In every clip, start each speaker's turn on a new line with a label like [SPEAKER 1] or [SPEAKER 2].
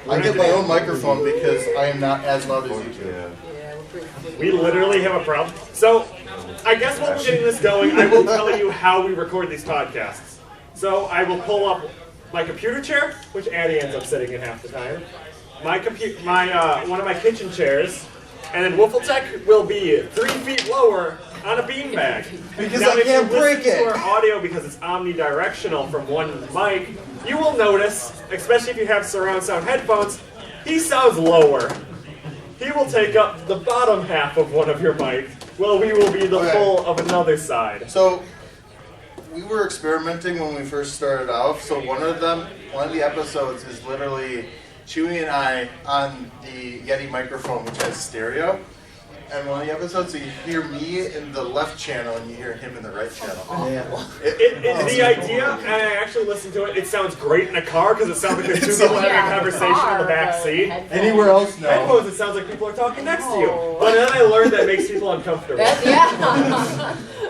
[SPEAKER 1] I get my own microphone because I am not as loud as you two.
[SPEAKER 2] We literally have a problem. So, I guess while we're getting this going, I will tell you how we record these podcasts. So, I will pull up my computer chair, which Atty ends up sitting in half the time. One of my kitchen chairs, and then Wolfletech will be 3 feet lower on a beanbag.
[SPEAKER 1] Because
[SPEAKER 2] now,
[SPEAKER 1] I can't break
[SPEAKER 2] if you listen
[SPEAKER 1] it.
[SPEAKER 2] to our audio because it's omnidirectional from one mic, you will notice, especially if you have surround sound headphones, he sounds lower. He will take up the bottom half of one of your mics, while we will be the full of another side.
[SPEAKER 1] So, we were experimenting when we first started off. So one of the episodes is literally Chewy and I on the Yeti microphone, which has stereo. And one of the episodes, so you hear me in the left channel and you hear him in the right channel.
[SPEAKER 2] The idea, and I actually listened to it, it sounds great in a car because it sounds like there's two people having a conversation in the back seat.
[SPEAKER 1] Anywhere else, no.
[SPEAKER 2] Headphones, it sounds like people are talking next to you. But then I learned that makes people uncomfortable.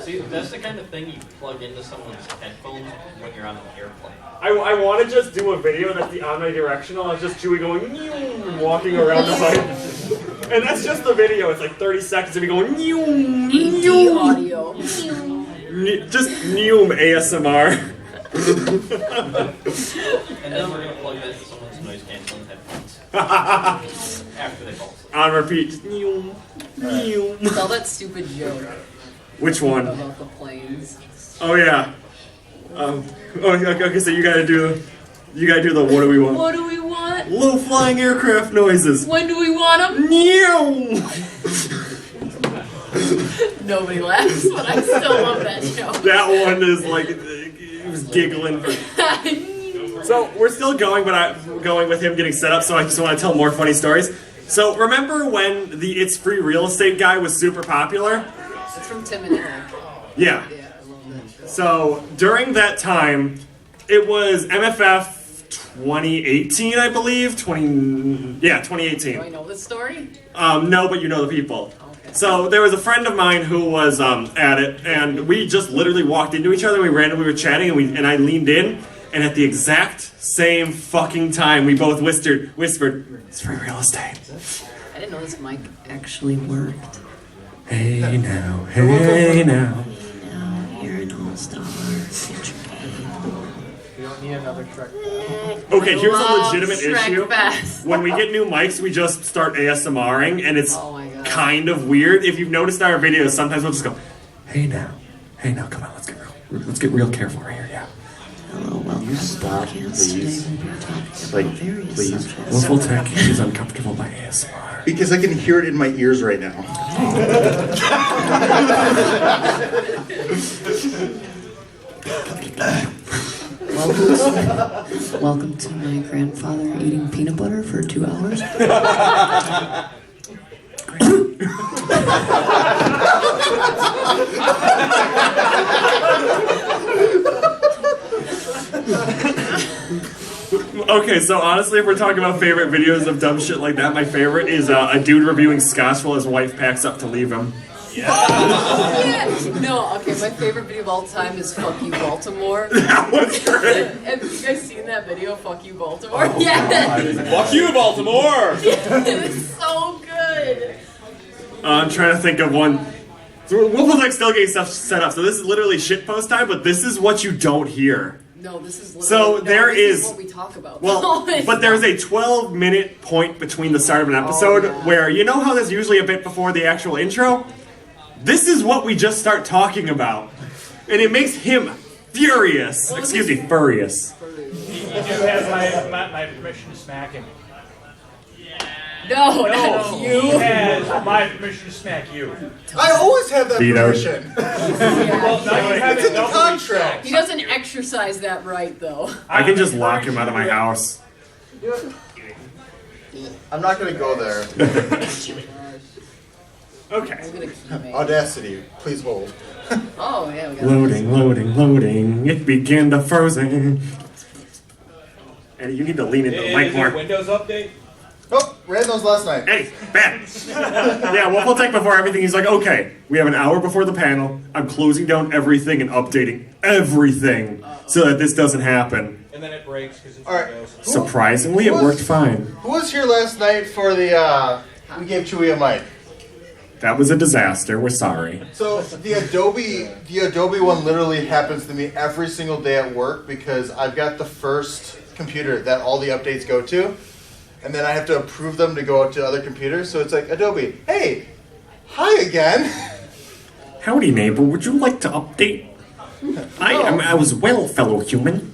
[SPEAKER 3] See, that's the kind of thing you plug into someone's headphones when you're on an airplane.
[SPEAKER 2] I want to just do a video that's the omnidirectional. It's just Chewy going, "Meow," walking around the mic. And that's just the video. It's like 30 seconds of me going, "Meow, meow."
[SPEAKER 4] audio.
[SPEAKER 2] Just Neum ASMR.
[SPEAKER 3] And then we're going to plug that into someone's noise canceling headphones. After they fall asleep.
[SPEAKER 2] On repeat. Just Neum, Neum.
[SPEAKER 4] Tell that stupid joke
[SPEAKER 2] Which one?
[SPEAKER 4] about the planes.
[SPEAKER 2] Oh yeah. Okay, so you gotta do the what do we want?
[SPEAKER 4] What do we want?
[SPEAKER 2] Low flying aircraft noises.
[SPEAKER 4] When do we want them?
[SPEAKER 2] Meow.
[SPEAKER 4] Nobody laughs, but I still love that joke.
[SPEAKER 2] That one is like, he was giggling. So we're still going, but I'm going with him getting set up, so I just want to tell more funny stories. So remember when the It's Free Real Estate guy was super popular?
[SPEAKER 4] It's from Tim and Eric.
[SPEAKER 2] Yeah.
[SPEAKER 4] Yeah, I love that show.
[SPEAKER 2] So during that time, it was MFF 2018, I believe. 2018.
[SPEAKER 4] Do I know this story?
[SPEAKER 2] No, but you know the people.
[SPEAKER 4] Okay.
[SPEAKER 2] So there was a friend of mine who was at it, and we just literally walked into each other. We randomly were chatting, and I leaned in, and at the exact same fucking time, we both whispered, "It's free real estate."
[SPEAKER 4] I didn't know this mic actually worked.
[SPEAKER 2] Hey now, hey now.
[SPEAKER 4] Now you're an all-star.
[SPEAKER 1] You don't need another Shrek.
[SPEAKER 2] Okay, here's a
[SPEAKER 4] Love
[SPEAKER 2] legitimate
[SPEAKER 4] Shrek
[SPEAKER 2] issue.
[SPEAKER 4] Fest.
[SPEAKER 2] When we get new mics, we just start ASMRing, and it's
[SPEAKER 4] Oh my God.
[SPEAKER 2] kind of weird. If you've noticed in our videos, sometimes we'll just go, hey now, come on, let's get real careful right here, yeah.
[SPEAKER 4] Hello, welcome to the podcast.
[SPEAKER 1] please.
[SPEAKER 4] Today we'll be talking about various
[SPEAKER 1] please.
[SPEAKER 4] subjects.
[SPEAKER 2] Wolfletech is uncomfortable by ASMR.
[SPEAKER 1] Because I can hear it in my ears right now.
[SPEAKER 4] Welcome to my grandfather eating peanut butter for 2 hours.
[SPEAKER 2] Okay, so honestly, if we're talking about favorite videos of dumb shit like that, my favorite is a dude reviewing scotch while his wife packs up to leave him.
[SPEAKER 4] Yeah. No, okay, my favorite video of all time is Fuck You Baltimore.
[SPEAKER 2] That was great.
[SPEAKER 4] Have you guys seen that video, Fuck You Baltimore? Yeah.
[SPEAKER 2] Fuck you, Baltimore!
[SPEAKER 4] It's so good.
[SPEAKER 2] I'm trying to think of one. So Wolfletech still getting stuff set up, so this is literally shitpost time, but this is what you don't hear.
[SPEAKER 4] No, this is literally,
[SPEAKER 2] So there
[SPEAKER 4] this
[SPEAKER 2] is-
[SPEAKER 4] what we talk about.
[SPEAKER 2] Well,
[SPEAKER 4] No, it's
[SPEAKER 2] but there's
[SPEAKER 4] not.
[SPEAKER 2] a 12-minute point between the start of an episode
[SPEAKER 4] yeah.
[SPEAKER 2] where, you know how there's usually a bit before the actual intro? This is what we just start talking about. And it makes him furious.
[SPEAKER 4] Well,
[SPEAKER 2] Excuse me, furious.
[SPEAKER 5] You do have my permission to smack him.
[SPEAKER 4] No,
[SPEAKER 5] No,
[SPEAKER 4] not
[SPEAKER 5] he
[SPEAKER 4] you.
[SPEAKER 5] has my permission to smack you.
[SPEAKER 1] I always have that
[SPEAKER 2] Vetoed.
[SPEAKER 1] permission.
[SPEAKER 5] Well, now you have
[SPEAKER 1] It's
[SPEAKER 5] it
[SPEAKER 1] in the
[SPEAKER 5] doubly
[SPEAKER 1] contract.
[SPEAKER 4] He doesn't exercise that right, though.
[SPEAKER 2] I can just lock him out of my house.
[SPEAKER 1] I'm not going to go there.
[SPEAKER 2] Okay.
[SPEAKER 4] I'm gonna keep it.
[SPEAKER 1] Audacity, please hold.
[SPEAKER 4] Oh, yeah, we got
[SPEAKER 2] Loading. It began to frozen. And you need to lean into the mic
[SPEAKER 5] Is it
[SPEAKER 2] more.
[SPEAKER 5] Windows update?
[SPEAKER 1] Oh, ran those last night.
[SPEAKER 2] Eddie, bad. Yeah, Wolfletech before everything, he's like, okay, we have an hour before the panel. I'm closing down everything and updating everything so that this doesn't happen.
[SPEAKER 5] And then it breaks because it's
[SPEAKER 1] All right.
[SPEAKER 5] Windows.
[SPEAKER 2] Surprisingly, it worked fine.
[SPEAKER 1] Who was here last night for the, we gave Chewy a mic?
[SPEAKER 2] That was a disaster. We're sorry.
[SPEAKER 1] So the Adobe one literally happens to me every single day at work because I've got the first computer that all the updates go to, and then I have to approve them to go out to other computers. So it's like, Adobe, hey, hi again.
[SPEAKER 2] Howdy, neighbor. Would you like to update? I was well, fellow human.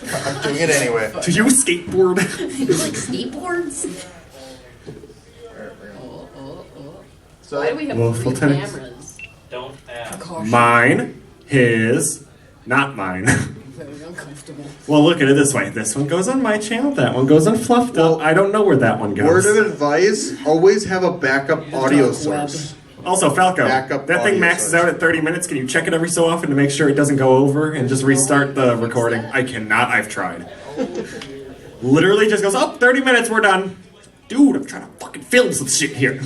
[SPEAKER 1] I'm doing it anyway.
[SPEAKER 2] Do you skateboard?
[SPEAKER 4] You like skateboards?
[SPEAKER 1] So
[SPEAKER 4] Why do we have
[SPEAKER 2] Wolfletech.
[SPEAKER 4] 3 cameras?
[SPEAKER 3] Don't ask.
[SPEAKER 4] Caution.
[SPEAKER 2] Mine, his, not mine.
[SPEAKER 4] Very uncomfortable.
[SPEAKER 2] Well, look at it this way. This one goes on my channel. That one goes on Fluffed Up. I don't know where that one goes.
[SPEAKER 1] word of advice: always have a backup audio
[SPEAKER 4] Dark web.
[SPEAKER 1] source.
[SPEAKER 2] Also, Falco,
[SPEAKER 1] Backup
[SPEAKER 2] that thing
[SPEAKER 1] audio
[SPEAKER 2] maxes
[SPEAKER 1] source.
[SPEAKER 2] out at 30 minutes. Can you check it every so often to make sure it doesn't go over and just restart the recording? I cannot. I've tried. Literally just goes, 30 minutes, we're done. Dude, I'm trying to fucking film some shit here.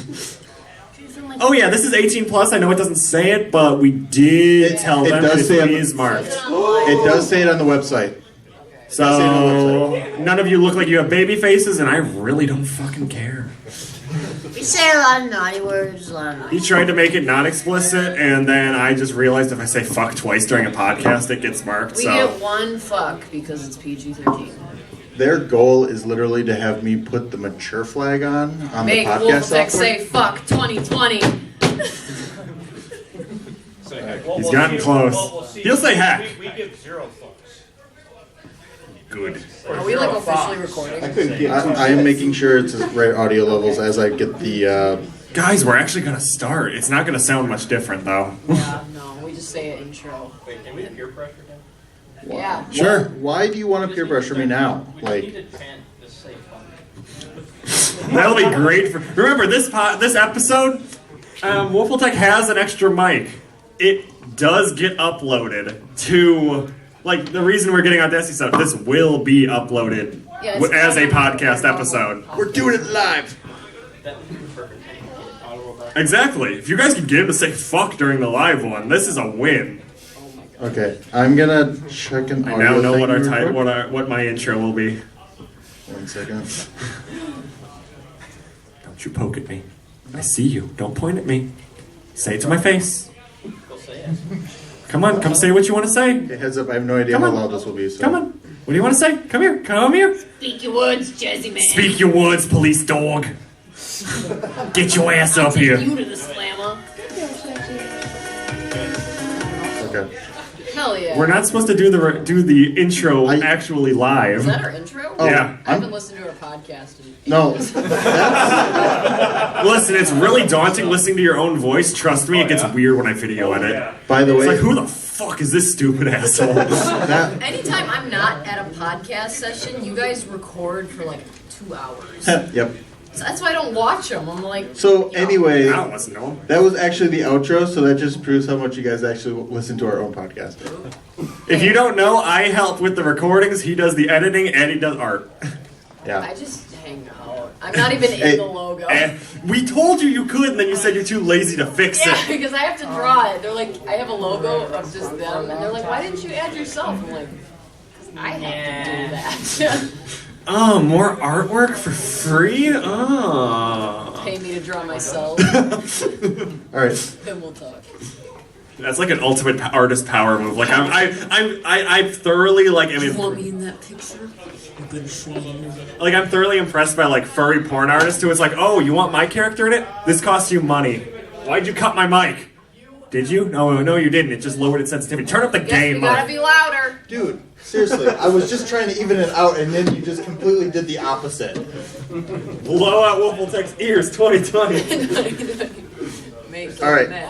[SPEAKER 2] Oh yeah, this is 18 plus. I know it doesn't say it, but we did tell
[SPEAKER 1] it
[SPEAKER 2] them
[SPEAKER 1] does say
[SPEAKER 2] it
[SPEAKER 1] on-
[SPEAKER 2] is marked.
[SPEAKER 1] It does say it on the website.
[SPEAKER 2] So none of you look like you have baby faces, and I really don't fucking care.
[SPEAKER 6] We say a lot of naughty words, a lot of naughty
[SPEAKER 2] He tried to make it not explicit, and then I just realized if I say fuck twice during a podcast, it gets marked.
[SPEAKER 4] We
[SPEAKER 2] So
[SPEAKER 4] get 1 fuck because it's PG-13.
[SPEAKER 1] Their goal is literally to have me put the mature flag on
[SPEAKER 4] Make
[SPEAKER 1] the podcast
[SPEAKER 4] Wolfletech
[SPEAKER 1] software.
[SPEAKER 4] say fuck 2020.
[SPEAKER 5] Say heck. Well,
[SPEAKER 2] He's
[SPEAKER 5] we'll
[SPEAKER 2] gotten
[SPEAKER 5] see.
[SPEAKER 2] close.
[SPEAKER 5] We'll see.
[SPEAKER 2] He'll say heck.
[SPEAKER 5] We give 0 fucks.
[SPEAKER 2] good.
[SPEAKER 4] Are we like officially recording?
[SPEAKER 1] I am making sure it's at right audio levels as I get the.
[SPEAKER 2] Guys, we're actually gonna start. It's not gonna sound much different though.
[SPEAKER 4] Yeah, no, we just say an intro.
[SPEAKER 3] Wait, can we peer pressure him?
[SPEAKER 4] Yeah.
[SPEAKER 2] Sure.
[SPEAKER 1] Why do you want to peer pressure me now?
[SPEAKER 3] We
[SPEAKER 1] Like,
[SPEAKER 3] need to chant, just say fuck.
[SPEAKER 2] That'll be great for. Remember this episode. Wolfletech has an extra mic. It does get uploaded to. Like the reason we're getting on Destiny stuff. This will be uploaded
[SPEAKER 4] Yeah, it's
[SPEAKER 2] as a
[SPEAKER 4] not
[SPEAKER 2] podcast
[SPEAKER 4] normal
[SPEAKER 2] episode.
[SPEAKER 1] we're doing it live.
[SPEAKER 3] That would be the perfect thing. Auto back.
[SPEAKER 2] Exactly. If you guys can get him to say fuck during the live one, this is a win.
[SPEAKER 1] Okay, I'm gonna check an
[SPEAKER 2] I
[SPEAKER 1] audio.
[SPEAKER 2] now know
[SPEAKER 1] thing
[SPEAKER 2] what our
[SPEAKER 1] real
[SPEAKER 2] type,
[SPEAKER 1] quick.
[SPEAKER 2] what my intro will be.
[SPEAKER 1] 1 second.
[SPEAKER 2] Don't you poke at me. I see you. Don't point at me. Say it to my face.
[SPEAKER 3] Go say it.
[SPEAKER 2] Come on, come say what you want to say.
[SPEAKER 1] Okay, heads up, I have no idea
[SPEAKER 2] Come
[SPEAKER 1] how
[SPEAKER 2] on.
[SPEAKER 1] loud this will be. So.
[SPEAKER 2] Come on. What do you want to say? Come here. Come here.
[SPEAKER 6] Speak your words, Jazzy man.
[SPEAKER 2] Speak your words, police dog. Get your ass up
[SPEAKER 4] Take
[SPEAKER 2] here.
[SPEAKER 4] you to the slammer.
[SPEAKER 1] Okay.
[SPEAKER 4] Hell yeah.
[SPEAKER 2] We're not supposed to do the intro
[SPEAKER 1] I-
[SPEAKER 2] actually live.
[SPEAKER 4] Is that our intro?
[SPEAKER 1] Oh,
[SPEAKER 2] Yeah.
[SPEAKER 4] I haven't listened to our podcast in
[SPEAKER 1] No.
[SPEAKER 2] Listen, it's really daunting listening to your own voice. Trust me, it gets weird when I video edit.
[SPEAKER 5] Yeah.
[SPEAKER 1] By the
[SPEAKER 2] It's
[SPEAKER 1] way,
[SPEAKER 2] like, who the fuck is this stupid asshole?
[SPEAKER 1] that,
[SPEAKER 4] Anytime I'm not at a podcast session, you guys record for like 2 hours.
[SPEAKER 1] yep.
[SPEAKER 4] So that's why I don't watch them. I'm like,
[SPEAKER 1] So
[SPEAKER 2] I
[SPEAKER 1] anyway,
[SPEAKER 2] don't listen to him.
[SPEAKER 1] that was actually the outro. So that just proves how much you guys actually listen to our own podcast.
[SPEAKER 2] If you don't know, I help with the recordings. He does the editing, and he does art.
[SPEAKER 1] Yeah.
[SPEAKER 4] I just hang out. I'm not even in
[SPEAKER 1] Hey,
[SPEAKER 4] the logo.
[SPEAKER 2] And we told you could, and then you said you're too lazy to fix
[SPEAKER 4] Yeah,
[SPEAKER 2] it.
[SPEAKER 4] because I have to draw it. They're like, I have a logo of just them, and they're like, why didn't you add yourself? I'm like, 'cause I have to do that.
[SPEAKER 2] Oh, more artwork for free? Oh.
[SPEAKER 4] Pay me to draw myself,
[SPEAKER 1] All right.
[SPEAKER 4] then we'll talk.
[SPEAKER 2] That's like an ultimate artist power move. Like I'm thoroughly like
[SPEAKER 4] You want me in that picture?
[SPEAKER 2] I'm thoroughly impressed by like furry porn artists who it's like, oh, you want my character in it? This costs you money. Why'd you cut my mic? Did you? No, you didn't. It just lowered its sensitivity. Turn up the
[SPEAKER 4] Guess
[SPEAKER 2] gain,
[SPEAKER 4] we gotta
[SPEAKER 2] mother.
[SPEAKER 4] be louder.
[SPEAKER 1] Dude, seriously, I was just trying to even it out, and then you just completely did the opposite.
[SPEAKER 2] Blow out Wolfletech's ears 2020.
[SPEAKER 4] Make
[SPEAKER 1] All right.
[SPEAKER 4] mad.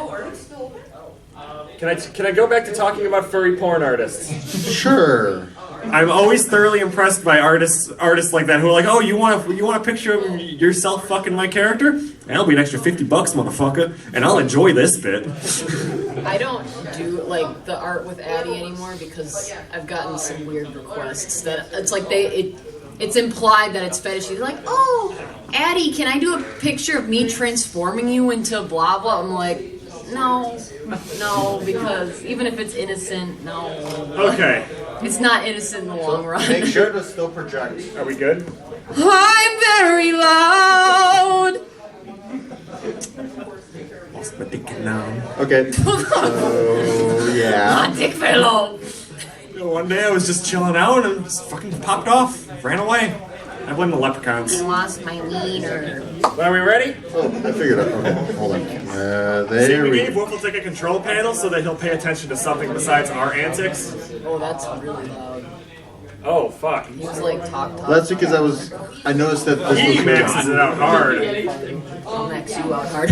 [SPEAKER 2] Can I go back to talking about furry porn artists?
[SPEAKER 1] Sure.
[SPEAKER 2] I'm always thoroughly impressed by artists like that who are like, oh, you want a picture of yourself fucking my character? That'll be an extra $50, motherfucker, and I'll enjoy this bit.
[SPEAKER 4] I don't do like the art with Atty anymore because I've gotten some weird requests that it's like it's implied that it's fetishy. They're like, oh, Atty, can I do a picture of me transforming you into blah blah? I'm like, no, because even if it's innocent, no.
[SPEAKER 2] Okay,
[SPEAKER 4] It's not innocent in the long run.
[SPEAKER 1] Make sure to still project.
[SPEAKER 2] Are we good?
[SPEAKER 4] I'm very loud.
[SPEAKER 2] Lost my dick now.
[SPEAKER 1] Okay. So yeah.
[SPEAKER 4] My dick fell off.
[SPEAKER 2] One day I was just chilling out and just fucking popped off, ran away. I blame the leprechauns.
[SPEAKER 6] I lost my wiener.
[SPEAKER 2] Are we ready?
[SPEAKER 1] Oh, I figured out. Okay, hold on.
[SPEAKER 2] See,
[SPEAKER 1] There
[SPEAKER 2] we
[SPEAKER 1] we
[SPEAKER 2] gave Wolfletech a control panel so that he'll pay attention to something besides our antics.
[SPEAKER 4] Oh, that's really loud.
[SPEAKER 2] Oh, fuck.
[SPEAKER 4] He was like talk.
[SPEAKER 1] Well, that's because I noticed that this
[SPEAKER 2] He
[SPEAKER 1] was
[SPEAKER 2] maxes it out hard.
[SPEAKER 4] I'll max you out hard.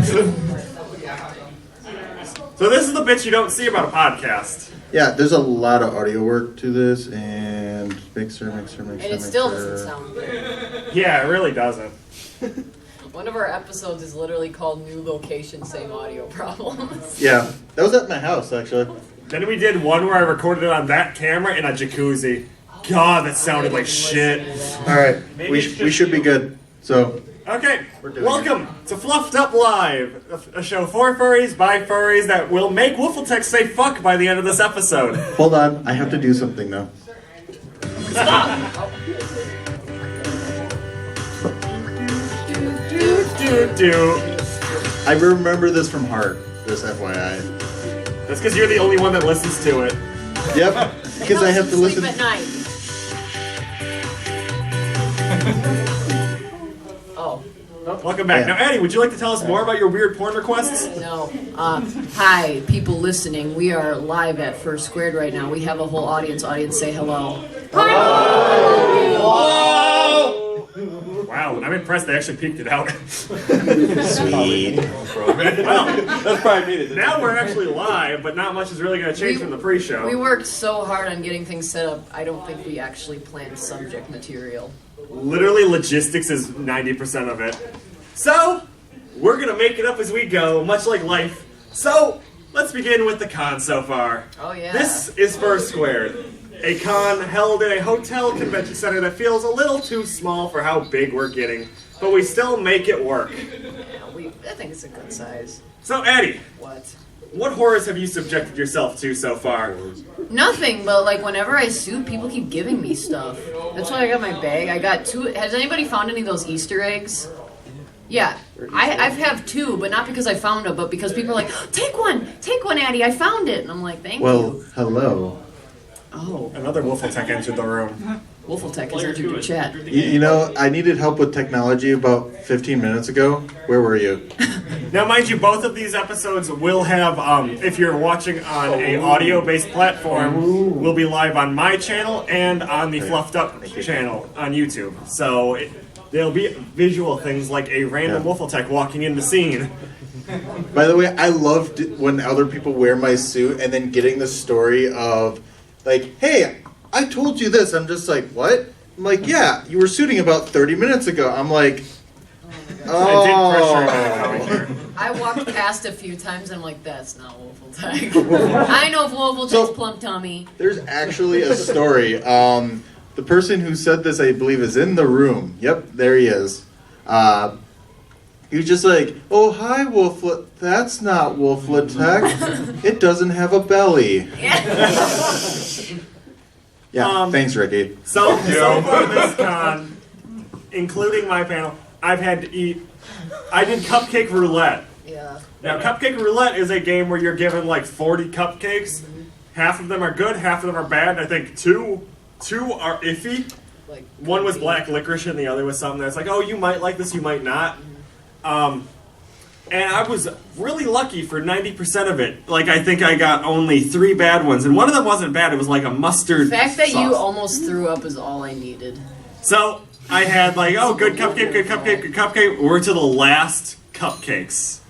[SPEAKER 2] So this is the bit you don't see about a podcast.
[SPEAKER 1] Yeah, there's a lot of audio work to this, and mixer.
[SPEAKER 4] And it still doesn't sound good.
[SPEAKER 2] Yeah, it really doesn't.
[SPEAKER 4] One of our episodes is literally called New Location, Same Audio Problems.
[SPEAKER 1] Yeah, that was at my house actually.
[SPEAKER 2] Then we did one where I recorded it on that camera in a jacuzzi. God, that sounded like shit.
[SPEAKER 1] All right, we should be good. So
[SPEAKER 2] Okay,
[SPEAKER 1] doing
[SPEAKER 2] welcome to Fluffed Up Live, a show for furries by furries that will make Wolfletech say fuck by the end of this episode.
[SPEAKER 1] hold on, I have to do something now. I remember this from heart. This FYI.
[SPEAKER 2] That's because you're the only one that listens to it.
[SPEAKER 1] Yep, because I have to
[SPEAKER 4] Sleep
[SPEAKER 1] listen.
[SPEAKER 4] at night. Oh.
[SPEAKER 2] Welcome back.
[SPEAKER 1] Yeah.
[SPEAKER 2] Now, Atty, would you like to tell us more about your weird porn requests?
[SPEAKER 4] No. Hi, people listening. We are live at FurSquared right now. We have a whole audience. Audience, say hello.
[SPEAKER 2] Wow, I'm impressed they actually peeked it out.
[SPEAKER 1] Sweet.
[SPEAKER 2] Well,
[SPEAKER 7] That's probably needed.
[SPEAKER 2] now we're actually live, but not much is really going to change from the pre-show.
[SPEAKER 4] We worked so hard on getting things set up, I don't think we actually planned subject material.
[SPEAKER 2] Literally, logistics is 90% of it. So, we're going to make it up as we go, much like life. So, let's begin with the con so far.
[SPEAKER 4] Oh, yeah.
[SPEAKER 2] This is FurSquared, a con held in a hotel convention center that feels a little too small for how big we're getting, but we still make it work.
[SPEAKER 4] Yeah, I think it's a good size.
[SPEAKER 2] So, Atty,
[SPEAKER 4] What?
[SPEAKER 2] horrors have you subjected yourself to so far?
[SPEAKER 4] Nothing, but like whenever I sue, people keep giving me stuff. That's why I got my bag. I got 2. Has anybody found any of those Easter eggs? Yeah, I have 2, but not because I found them, but because people are like, take one, Addy, I found it. And I'm like, thank you.
[SPEAKER 1] Hello.
[SPEAKER 4] Oh,
[SPEAKER 2] Another Wolfletech entered the room.
[SPEAKER 4] Wolfletech has entered your chat.
[SPEAKER 1] You know, I needed help with technology about 15 minutes ago. Where were you?
[SPEAKER 2] Now, mind you, both of these episodes will have, if you're watching on a audio-based platform, will be live on my channel and on the Fluffed Up channel on YouTube. So there'll be visual things like a random
[SPEAKER 1] Yeah.
[SPEAKER 2] Wolfletech walking in the scene.
[SPEAKER 1] By the way, I loved when other people wear my suit and then getting the story of, like, hey, I told you this. I'm just like, what? I'm like, yeah, you were suiting about 30 minutes ago. I'm like,
[SPEAKER 2] I did pressure him into coming here.
[SPEAKER 4] I walked past a few times and I'm like, that's not Wolfletech. I know Wolfletech's
[SPEAKER 1] So-
[SPEAKER 4] plump tummy.
[SPEAKER 1] There's actually a story. The person who said this, I believe, is in the room. Yep, there he is. He was just like, oh, hi, Wolflet. That's not Wolfletech. It doesn't have a belly. Yeah, thanks, Ricky.
[SPEAKER 2] So far this con, including my panel, I've had to eat. I did cupcake roulette.
[SPEAKER 4] Yeah.
[SPEAKER 2] Now, cupcake roulette is a game where you're given like 40 cupcakes. Half of them are good, half of them are bad. I think two are iffy.
[SPEAKER 4] Like,
[SPEAKER 2] One was black licorice, and the other was something that's like, oh, you might like this, you might not. And I was really lucky for 90% of it. Like, I think I got only 3 bad ones, and one of them wasn't bad. It was like a mustard
[SPEAKER 4] the fact that
[SPEAKER 2] sauce.
[SPEAKER 4] you almost threw up is all I needed.
[SPEAKER 2] So I had like, oh, good cupcake, good cupcake, good cupcake. We're to the last cupcakes.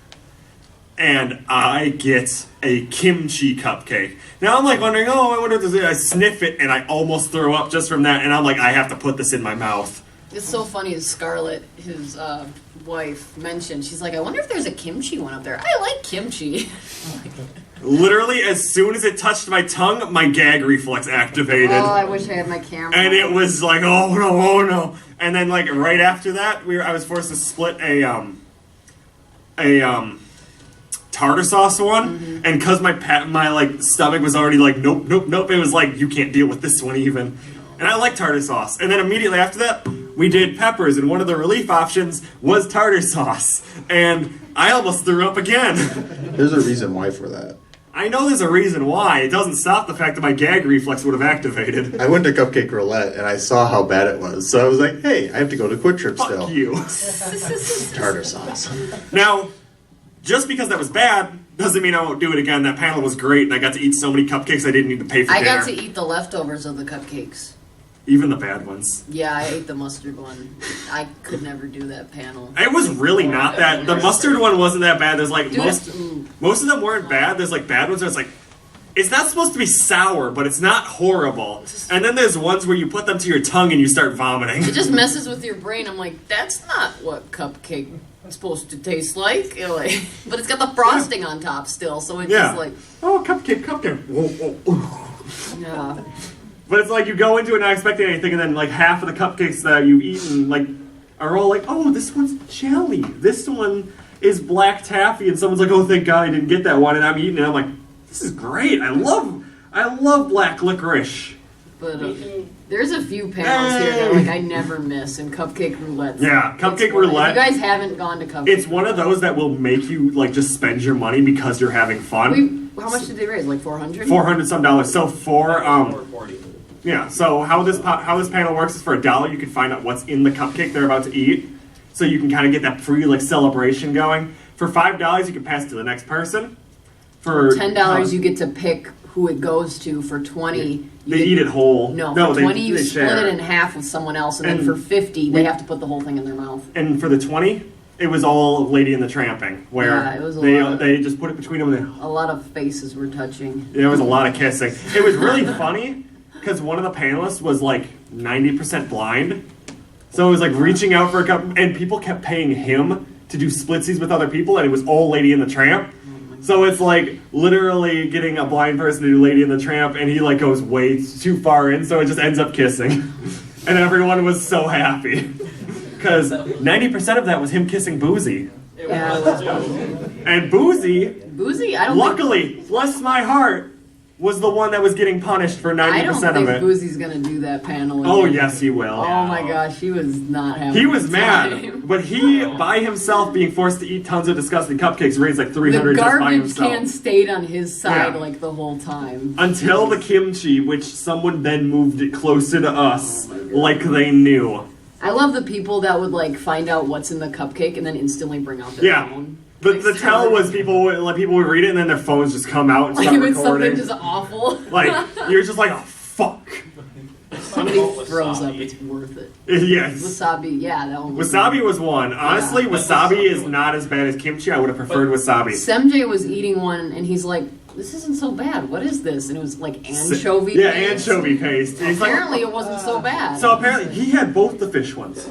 [SPEAKER 2] And I get a kimchi cupcake. Now I'm like wondering, oh, I wonder if there's, I sniff it and I almost throw up just from that. And I'm like, I have to put this in my mouth.
[SPEAKER 4] It's so funny as Scarlett, his wife, mentioned. She's like, I wonder if there's a kimchi one up there. I like kimchi.
[SPEAKER 2] Literally, as soon as it touched my tongue, my gag reflex activated.
[SPEAKER 4] Oh, I wish I had my camera.
[SPEAKER 2] And it was like, oh no. And then like right after that, I was forced to split a tartar sauce one, and because my like stomach was already like nope, it was like you can't deal with this one even, and I like tartar sauce. And then immediately after that, we did peppers, and one of the relief options was tartar sauce, and I almost threw up again.
[SPEAKER 7] There's a reason why for that.
[SPEAKER 2] I know there's a reason why. It doesn't stop the fact that my gag reflex would have activated.
[SPEAKER 7] I went to Cupcake Roulette and I saw how bad it was, so I was like, hey, I have to go to Quick Trip
[SPEAKER 2] Fuck
[SPEAKER 7] still.
[SPEAKER 2] you.
[SPEAKER 7] Tartar sauce.
[SPEAKER 2] Now, just because that was bad doesn't mean I won't do it again. That panel was great, and I got to eat so many cupcakes I didn't need to pay for
[SPEAKER 4] I
[SPEAKER 2] dinner.
[SPEAKER 4] got to eat the leftovers of the cupcakes.
[SPEAKER 2] Even the bad ones.
[SPEAKER 4] Yeah, I ate the mustard one. I could never do that panel.
[SPEAKER 2] It was really not that. The mustard one wasn't that bad. There's like
[SPEAKER 4] Dude,
[SPEAKER 2] most of them weren't bad. There's like bad ones where it's like, it's not supposed to be sour, but it's not horrible. And then there's ones where you put them to your tongue and you start vomiting.
[SPEAKER 4] it just messes with your brain. I'm like, that's not what cupcake is supposed to taste like. You're like, but it's got the frosting on top still, so it's just like,
[SPEAKER 2] oh, cupcake. Whoa, whoa.
[SPEAKER 4] yeah.
[SPEAKER 2] But it's like you go into it not expecting anything, and then like half of the cupcakes that you've eaten like are all like, oh, this one's jelly. This one is black taffy, and someone's like, oh, thank God I didn't get that one, and I'm eating it. I'm like, this is great. I love black licorice.
[SPEAKER 4] But there's a few panels here that like I never miss, and cupcake roulette.
[SPEAKER 2] Yeah, cupcake
[SPEAKER 4] It's one-
[SPEAKER 2] roulette.
[SPEAKER 4] If you guys haven't gone to cupcake,
[SPEAKER 2] It's one of those that will make you like just spend your money because you're having fun.
[SPEAKER 4] how much did they raise? Like $400?
[SPEAKER 2] $400 some dollars. So for
[SPEAKER 3] Or 40.
[SPEAKER 2] yeah. So how this panel works is for $1 you can find out what's in the cupcake they're about to eat, so you can kind of get that free like celebration going. For $5 you can pass it to the next person. For
[SPEAKER 4] $10 you get to pick who it goes to. For 20
[SPEAKER 2] they eat it whole.
[SPEAKER 4] No, for 20 you
[SPEAKER 2] they
[SPEAKER 4] split
[SPEAKER 2] share.
[SPEAKER 4] it in half with someone else, and then
[SPEAKER 2] And
[SPEAKER 4] for 50 they have to put the whole thing in their mouth.
[SPEAKER 2] And for the 20, it was all Lady and the Tramping, where
[SPEAKER 4] Yeah, it was a lot.
[SPEAKER 2] they just put it between them. And
[SPEAKER 4] A lot of faces were touching.
[SPEAKER 2] there was a lot of kissing. It was really funny because one of the panelists was like 90% blind, so it was like reaching out for a cup, and people kept paying him to do splitsies with other people, and it was all Lady and the Tramp. So it's like literally getting a blind person to do Lady and the Tramp, and he like goes way too far in, so it just ends up kissing. And everyone was so happy. Because 90% of that was him kissing Boozy.
[SPEAKER 4] Yeah,
[SPEAKER 2] And Boozy,
[SPEAKER 4] Boozy, I don't
[SPEAKER 2] luckily, bless my heart, was the one that was getting punished for 90%
[SPEAKER 4] I don't
[SPEAKER 2] of
[SPEAKER 4] think
[SPEAKER 2] it.
[SPEAKER 4] Boozy's gonna do that panel again.
[SPEAKER 2] Oh, yes, he will.
[SPEAKER 4] Oh my gosh, he was not having
[SPEAKER 2] He was
[SPEAKER 4] a
[SPEAKER 2] mad,
[SPEAKER 4] time.
[SPEAKER 2] but he, by himself, being forced to eat tons of disgusting cupcakes, raised like 300
[SPEAKER 4] The
[SPEAKER 2] just by
[SPEAKER 4] garbage
[SPEAKER 2] himself.
[SPEAKER 4] can stayed on his side
[SPEAKER 2] Yeah.
[SPEAKER 4] like the whole time.
[SPEAKER 2] Until the kimchi, which someone then moved it closer to us, like they knew.
[SPEAKER 4] I love the people that would like find out what's in the cupcake and then instantly bring out their
[SPEAKER 2] Yeah.
[SPEAKER 4] phone.
[SPEAKER 2] The tell was people would read it and then their phones just come out and
[SPEAKER 4] Like
[SPEAKER 2] start
[SPEAKER 4] if it's
[SPEAKER 2] recording.
[SPEAKER 4] something just awful.
[SPEAKER 2] Like you're just like, oh fuck.
[SPEAKER 4] Somebody throws up, it's worth it.
[SPEAKER 2] Yes.
[SPEAKER 4] Wasabi, yeah, that one was
[SPEAKER 2] Wasabi was one. Honestly, wasabi is not as bad as kimchi. I would have preferred wasabi.
[SPEAKER 4] Semjay was eating one and he's like, this isn't so bad. What is this? And it was like anchovy
[SPEAKER 2] Yeah,
[SPEAKER 4] paste.
[SPEAKER 2] anchovy paste. And he's like-
[SPEAKER 4] Apparently it wasn't so bad.
[SPEAKER 2] so apparently he had both the fish ones.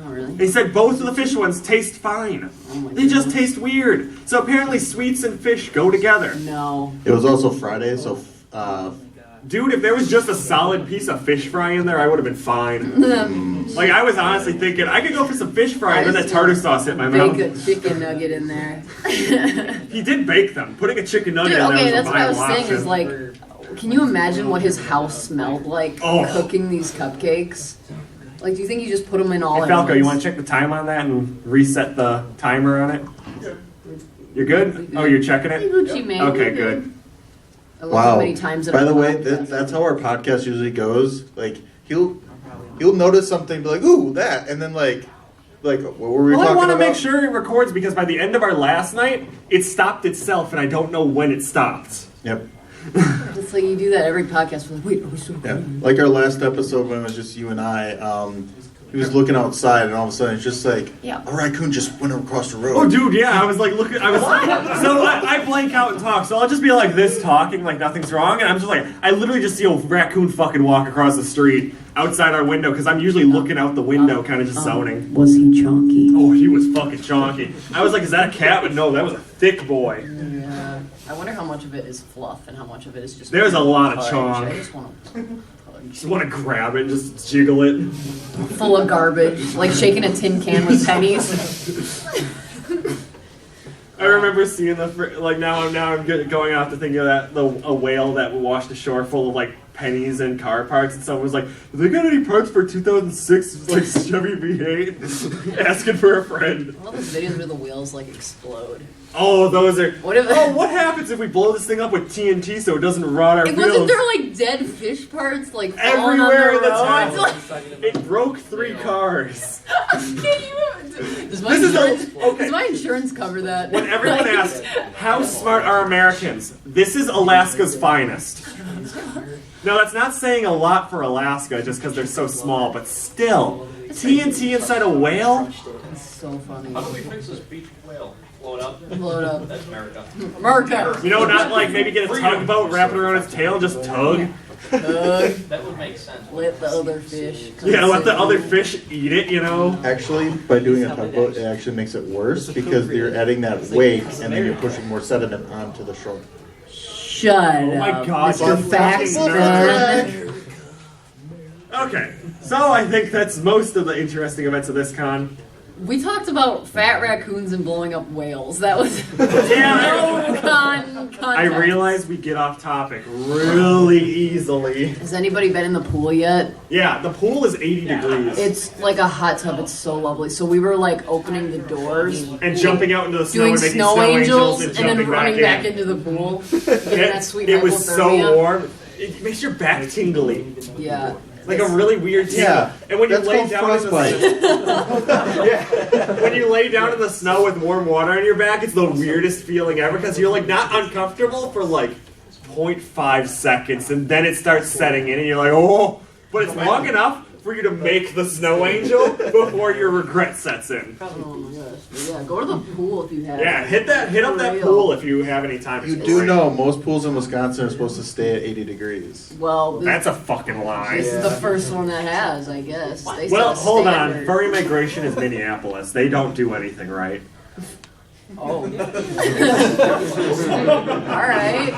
[SPEAKER 4] Oh, really?
[SPEAKER 2] He said both of the fish ones taste fine.
[SPEAKER 4] Oh my
[SPEAKER 2] They just
[SPEAKER 4] goodness.
[SPEAKER 2] taste weird. So apparently sweets and fish go together.
[SPEAKER 4] No.
[SPEAKER 7] It was also Friday, so
[SPEAKER 2] Dude, if there was just a solid piece of fish fry in there, I would have been fine. Like, I was honestly thinking, I could go for some fish fry, and then that tartar sauce hit my mouth.
[SPEAKER 4] Bake a chicken nugget in there.
[SPEAKER 2] He did bake them. Putting a chicken nugget
[SPEAKER 4] Dude,
[SPEAKER 2] in there
[SPEAKER 4] okay,
[SPEAKER 2] was
[SPEAKER 4] that's
[SPEAKER 2] a
[SPEAKER 4] what I was
[SPEAKER 2] viable
[SPEAKER 4] saying is
[SPEAKER 2] option.
[SPEAKER 4] like, can you imagine what his house smelled like
[SPEAKER 2] Oh.
[SPEAKER 4] cooking these cupcakes? Like, do you think you just put them in all
[SPEAKER 2] Hey,
[SPEAKER 4] at
[SPEAKER 2] Falco,
[SPEAKER 4] once?
[SPEAKER 2] you want to check the time on that and reset the timer on it? You're good? Oh, you're checking
[SPEAKER 4] Hey,
[SPEAKER 2] it?
[SPEAKER 4] Gucci Mane.
[SPEAKER 2] Okay, good.
[SPEAKER 4] I love how
[SPEAKER 7] wow.
[SPEAKER 4] many times that
[SPEAKER 7] By
[SPEAKER 4] I've
[SPEAKER 7] the way,
[SPEAKER 4] laughed.
[SPEAKER 7] that's how our podcast usually goes. Like he'll notice something, be like, "Ooh, that," and then like what were we
[SPEAKER 2] Well, I
[SPEAKER 7] talking
[SPEAKER 2] want to
[SPEAKER 7] about?
[SPEAKER 2] make sure it records because by the end of our last night, it stopped itself, and I don't know when it stopped.
[SPEAKER 7] Yep.
[SPEAKER 4] It's like you do that every podcast. We're like, wait, are we still
[SPEAKER 7] Yeah.
[SPEAKER 4] recording?
[SPEAKER 7] Like our last episode when it was just you and I. He was looking outside, and all of a sudden, it's just like
[SPEAKER 4] Yeah.
[SPEAKER 7] a raccoon just went across the road.
[SPEAKER 2] Oh, dude, yeah, I was like, looking, I was so I blank out and talk, so I'll just be like this talking, like nothing's wrong, and I'm just like, I literally just see a raccoon fucking walk across the street outside our window, because I'm usually looking out the window, kind of just zoning.
[SPEAKER 4] Was he chunky?
[SPEAKER 2] Oh, he was fucking chonky. I was like, is that a cat? But no, that was a thick boy.
[SPEAKER 4] Yeah. I wonder how much of it is fluff and how much of it is just.
[SPEAKER 2] There's a lot of
[SPEAKER 4] fudge.
[SPEAKER 2] chonk.
[SPEAKER 4] I just want to.
[SPEAKER 2] Just want to grab it and just jiggle it.
[SPEAKER 4] Full of garbage, like shaking a tin can with pennies.
[SPEAKER 2] I remember seeing now I'm going off to thinking of a whale that washed ashore full of like pennies and car parts, and someone was like, "Have they got any parts for 2006 like Chevy V8?" Asking for a friend.
[SPEAKER 4] All those videos where the wheels like explode.
[SPEAKER 2] Oh, those are.
[SPEAKER 4] What if
[SPEAKER 2] what happens if we blow this thing up with TNT so it doesn't rot our wheels?
[SPEAKER 4] Wasn't there like dead fish parts like falling
[SPEAKER 2] everywhere
[SPEAKER 4] on the
[SPEAKER 2] in the
[SPEAKER 4] road?
[SPEAKER 2] town? It broke 3 cars.
[SPEAKER 4] Does my insurance cover that?
[SPEAKER 2] When everyone asks, how smart are Americans? This is Alaska's finest. Now, that's not saying a lot for Alaska just because they're so small, but still, TNT inside a whale?
[SPEAKER 4] That's so funny.
[SPEAKER 3] How do we fix this beach whale? Blow it up?
[SPEAKER 4] Blow it up.
[SPEAKER 3] That's America.
[SPEAKER 4] America!
[SPEAKER 2] You know, not like maybe get a tugboat, wrap it around its tail, and just tug?
[SPEAKER 3] That would make sense.
[SPEAKER 4] Let the other fish come
[SPEAKER 2] Yeah, let the
[SPEAKER 4] sit.
[SPEAKER 2] other fish eat it, you know?
[SPEAKER 7] Actually, by doing a tugboat, it actually makes it worse because you're adding that weight and then you're pushing more sediment onto the shore.
[SPEAKER 4] Shut
[SPEAKER 2] Oh my
[SPEAKER 4] up.
[SPEAKER 2] God,
[SPEAKER 4] Mr.
[SPEAKER 2] you're
[SPEAKER 4] Facts
[SPEAKER 2] fucking
[SPEAKER 4] Man.
[SPEAKER 2] Okay, so I think that's most of the interesting events of this con.
[SPEAKER 4] We talked about fat raccoons and blowing up whales. That was
[SPEAKER 2] Yeah,
[SPEAKER 4] no con.
[SPEAKER 2] I realize we get off topic really easily.
[SPEAKER 4] Has anybody been in the pool yet?
[SPEAKER 2] Yeah, the pool is 80 degrees.
[SPEAKER 4] It's like a hot tub. It's so lovely. So we were like opening the doors,
[SPEAKER 2] And jumping out into the snow
[SPEAKER 4] doing
[SPEAKER 2] and making
[SPEAKER 4] snow angels,
[SPEAKER 2] and
[SPEAKER 4] and
[SPEAKER 2] jumping
[SPEAKER 4] then running back
[SPEAKER 2] in.
[SPEAKER 4] into the pool. Getting that sweet
[SPEAKER 2] It was
[SPEAKER 4] hypothermia.
[SPEAKER 2] so warm. It makes your back tingly.
[SPEAKER 4] Yeah.
[SPEAKER 2] Like a really weird tingle.
[SPEAKER 7] Yeah,
[SPEAKER 2] And when you
[SPEAKER 7] that's
[SPEAKER 2] lay
[SPEAKER 7] called
[SPEAKER 2] down in the
[SPEAKER 7] frostbite.
[SPEAKER 2] when you lay down in the snow with warm water on your back, it's the weirdest feeling ever because you're like not uncomfortable for like 0.5 seconds, and then it starts setting in, and you're like, oh, but it's long enough for you to make the snow angel before your regret sets in.
[SPEAKER 4] Oh my gosh. But yeah, go to the pool if you have.
[SPEAKER 2] Yeah, hit up
[SPEAKER 4] For
[SPEAKER 2] that
[SPEAKER 4] real.
[SPEAKER 2] pool if you have any time.
[SPEAKER 7] You
[SPEAKER 2] It's
[SPEAKER 7] do
[SPEAKER 2] great.
[SPEAKER 7] know most pools in Wisconsin are supposed to stay at 80 degrees.
[SPEAKER 4] Well, this,
[SPEAKER 2] That's a fucking lie.
[SPEAKER 4] this is the first one that has, I guess. They
[SPEAKER 2] Well,
[SPEAKER 4] set a
[SPEAKER 2] hold on.
[SPEAKER 4] standard.
[SPEAKER 2] Furry migration is Minneapolis. They don't do anything right.
[SPEAKER 4] Oh. All right.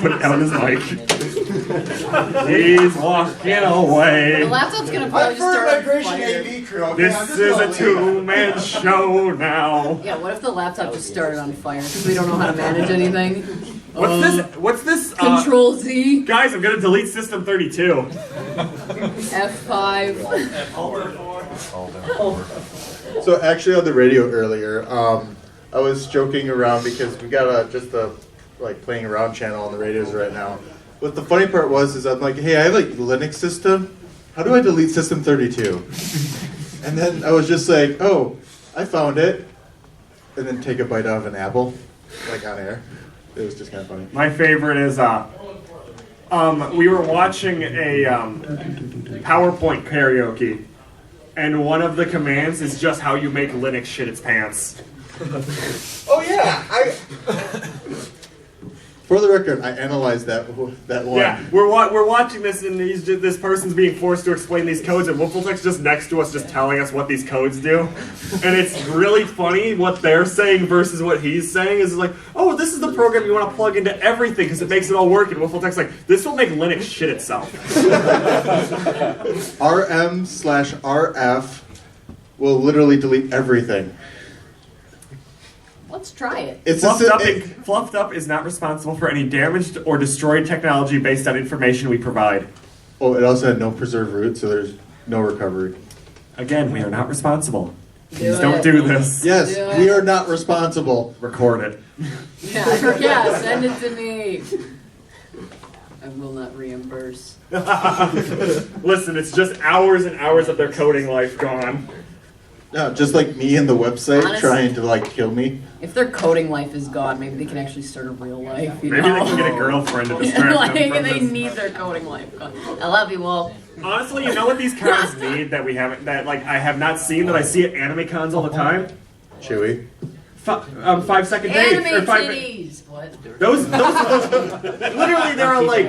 [SPEAKER 2] Put down his mic. He's walking away.
[SPEAKER 4] The laptop's gonna probably just start on fire.
[SPEAKER 1] crew.
[SPEAKER 2] This is a two-man show now.
[SPEAKER 4] Yeah, what if the laptop just started on fire because we don't know how to manage anything?
[SPEAKER 2] What's this?
[SPEAKER 4] Control Z,
[SPEAKER 2] Guys, I'm gonna delete System 32.
[SPEAKER 4] F5.
[SPEAKER 7] So actually on the radio earlier, I was joking around because we got just a like playing around channel on the radios right now. What the funny part is I'm like, hey, I have like Linux system. How do I delete System 32? And then I was just like, oh, I found it. And then take a bite out of an apple, like on air. It was just kind of funny.
[SPEAKER 2] My favorite is we were watching a PowerPoint karaoke, and one of the commands is just how you make Linux shit its pants.
[SPEAKER 1] Oh yeah,
[SPEAKER 7] For the record, I analyzed that one.
[SPEAKER 2] Yeah, we're watching this, and this person's being forced to explain these codes, and Wolfletech's just next to us, just telling us what these codes do, and it's really funny what they're saying versus what he's saying. Is like, oh, this is the program you want to plug into everything because it makes it all work, and Wolfletech's like, this will make Linux shit itself.
[SPEAKER 7] RM/RF will literally delete everything.
[SPEAKER 4] Let's try it.
[SPEAKER 7] It's
[SPEAKER 2] Fluffed Up is not responsible for any damaged or destroyed technology based on information we provide.
[SPEAKER 7] Oh, it also had no preserved root, so there's no recovery.
[SPEAKER 2] Again, we are not responsible.
[SPEAKER 4] Do
[SPEAKER 2] Please
[SPEAKER 4] it.
[SPEAKER 2] don't do this.
[SPEAKER 7] Yes,
[SPEAKER 4] Do it.
[SPEAKER 7] we are not responsible.
[SPEAKER 2] Record it.
[SPEAKER 4] Yeah, send it to me. I will not reimburse.
[SPEAKER 2] Listen, it's just hours and hours of their coding life gone.
[SPEAKER 7] No, just like me and the website
[SPEAKER 4] Honestly.
[SPEAKER 7] trying to like kill me.
[SPEAKER 4] If their coding life is gone, maybe they can actually start a real life. You
[SPEAKER 2] Maybe
[SPEAKER 4] know?
[SPEAKER 2] they can get a girlfriend to distract
[SPEAKER 4] like,
[SPEAKER 2] them from
[SPEAKER 4] they
[SPEAKER 2] this.
[SPEAKER 4] need their coding life gone. I love you, Wolf.
[SPEAKER 2] Honestly, you know what these cons need that we haven't, that like I have not seen that I see at anime cons all the time?
[SPEAKER 7] Chewy.
[SPEAKER 2] 5 second dates.
[SPEAKER 4] Anime
[SPEAKER 2] or five,
[SPEAKER 4] titties. What?
[SPEAKER 2] those literally there are like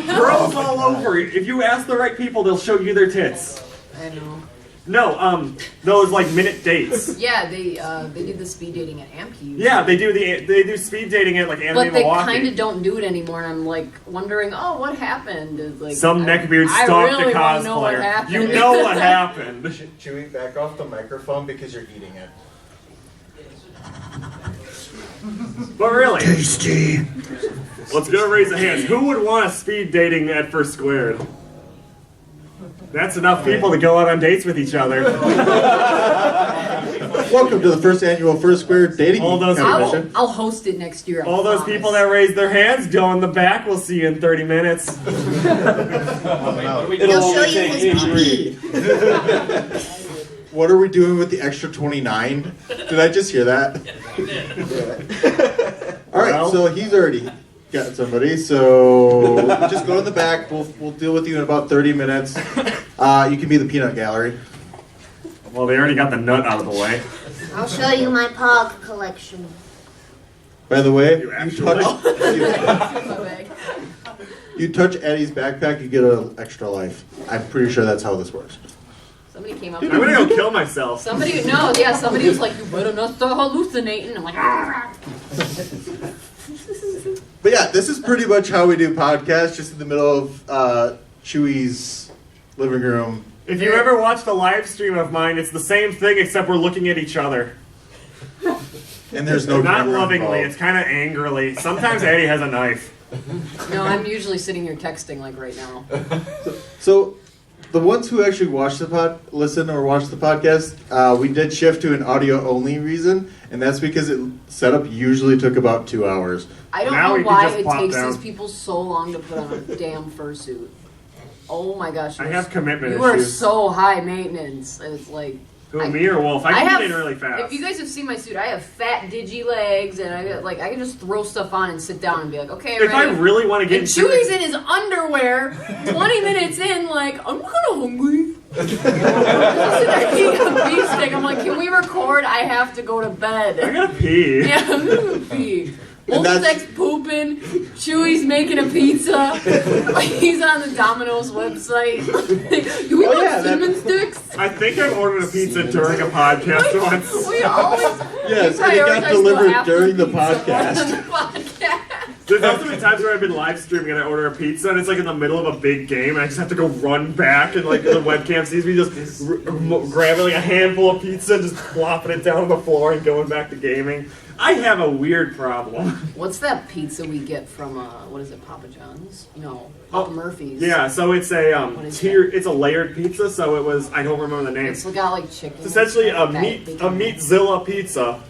[SPEAKER 2] girls all over. If you ask the right people, they'll show you their tits.
[SPEAKER 4] I know.
[SPEAKER 2] No, those like minute dates.
[SPEAKER 4] Yeah, they do the speed dating at Amp.
[SPEAKER 2] Yeah, they do speed dating at like Anime
[SPEAKER 4] But they
[SPEAKER 2] Milwaukee.
[SPEAKER 4] kind of don't do it anymore. And I'm like wondering, oh, what happened? Is, like,
[SPEAKER 2] Some neckbeard
[SPEAKER 4] I
[SPEAKER 2] stalked
[SPEAKER 4] really
[SPEAKER 2] a
[SPEAKER 4] wanna know what
[SPEAKER 2] cosplayer.
[SPEAKER 4] happened.
[SPEAKER 2] You know what happened.
[SPEAKER 1] Chewy, back off the microphone because you're eating it.
[SPEAKER 2] But really, tasty. Let's go raise the hands. Who would want to speed dating at FurSquared? That's enough people to go out on dates with each other.
[SPEAKER 7] Welcome to the first annual FurSquared dating
[SPEAKER 2] All those
[SPEAKER 7] competition.
[SPEAKER 4] I'll host it next year. I
[SPEAKER 2] All those
[SPEAKER 4] promise.
[SPEAKER 2] people that raised their hands, go in the back. We'll see you in 30 minutes.
[SPEAKER 6] He'll show you his pee.
[SPEAKER 7] What are we doing with the extra 29? Did I just hear that? All right,
[SPEAKER 2] Well.
[SPEAKER 7] so he's already got somebody. So just go to the back. We'll deal with you in about 30 minutes. You can be the peanut gallery.
[SPEAKER 2] Well, they already got the nut out of the way.
[SPEAKER 6] I'll show you my pog collection.
[SPEAKER 7] By the way,
[SPEAKER 2] You
[SPEAKER 7] you
[SPEAKER 2] actually-
[SPEAKER 7] touch Eddie's backpack, you get an extra life. I'm pretty sure that's how this works.
[SPEAKER 4] Somebody came up.
[SPEAKER 2] I'm gonna go kill myself.
[SPEAKER 4] Somebody was like, "You better not start hallucinating." I'm like, "Ah."
[SPEAKER 7] But yeah, this is pretty much how we do podcasts, just in the middle of Chewy's living room.
[SPEAKER 2] If you ever watched a live stream of mine, it's the same thing except we're looking at each other.
[SPEAKER 7] And there's no
[SPEAKER 2] Not
[SPEAKER 7] camera
[SPEAKER 2] lovingly,
[SPEAKER 7] involved.
[SPEAKER 2] it's kind of angrily. Sometimes Atty has a knife.
[SPEAKER 4] No, I'm usually sitting here texting like right now.
[SPEAKER 7] So, the ones who actually watch the listen or watch the podcast, we did shift to an audio only reason, and that's because setup usually took about 2 hours.
[SPEAKER 4] I don't
[SPEAKER 2] Now
[SPEAKER 4] know
[SPEAKER 2] we can
[SPEAKER 4] why
[SPEAKER 2] just
[SPEAKER 4] it
[SPEAKER 2] plop
[SPEAKER 4] takes
[SPEAKER 2] down.
[SPEAKER 4] these people so long to put on a damn fursuit. Oh my gosh!
[SPEAKER 2] I have commitment
[SPEAKER 4] You are
[SPEAKER 2] issues.
[SPEAKER 4] so high maintenance. It's like
[SPEAKER 2] Who, me or Wolf? I can get in really fast.
[SPEAKER 4] If you guys have seen my suit, I have fat digi legs, and I can just throw stuff on and sit down and be like, okay,
[SPEAKER 2] if I
[SPEAKER 4] ready.
[SPEAKER 2] really want to get
[SPEAKER 4] And
[SPEAKER 2] into
[SPEAKER 4] Chewy's in his underwear, 20 minutes in, like, I'm kind of hungry. I'm just sitting there eating a beef stick. I'm like, can we record? I have to go to bed.
[SPEAKER 2] I gotta pee.
[SPEAKER 4] Yeah, I'm gonna pee.
[SPEAKER 7] And that's-
[SPEAKER 4] Wolfletech's pooping. Chewy's making a pizza. He's on the Domino's website. Do we
[SPEAKER 7] Oh,
[SPEAKER 4] want
[SPEAKER 7] yeah, that-
[SPEAKER 4] cinnamon sticks?
[SPEAKER 2] I think I've ordered a pizza during a podcast once.
[SPEAKER 4] We always
[SPEAKER 7] Yes,
[SPEAKER 4] we
[SPEAKER 7] and it got
[SPEAKER 4] prioritize
[SPEAKER 7] delivered
[SPEAKER 4] the after
[SPEAKER 7] during the
[SPEAKER 4] pizza more than
[SPEAKER 7] podcast.
[SPEAKER 4] the podcast.
[SPEAKER 2] There's also been times where I've been live streaming and I order a pizza and it's like in the middle of a big game and I just have to go run back and like the webcam sees me just grabbing like a handful of pizza and just plopping it down on the floor and going back to gaming. I have a weird problem.
[SPEAKER 4] What's that pizza we get from what is it, Papa John's? No, Papa Murphy's.
[SPEAKER 2] Yeah, so it's a
[SPEAKER 4] What is
[SPEAKER 2] it's a layered pizza. So it was, I don't remember the name.
[SPEAKER 4] It's got like chicken.
[SPEAKER 2] It's essentially a
[SPEAKER 4] Bacon.
[SPEAKER 2] meatzilla pizza,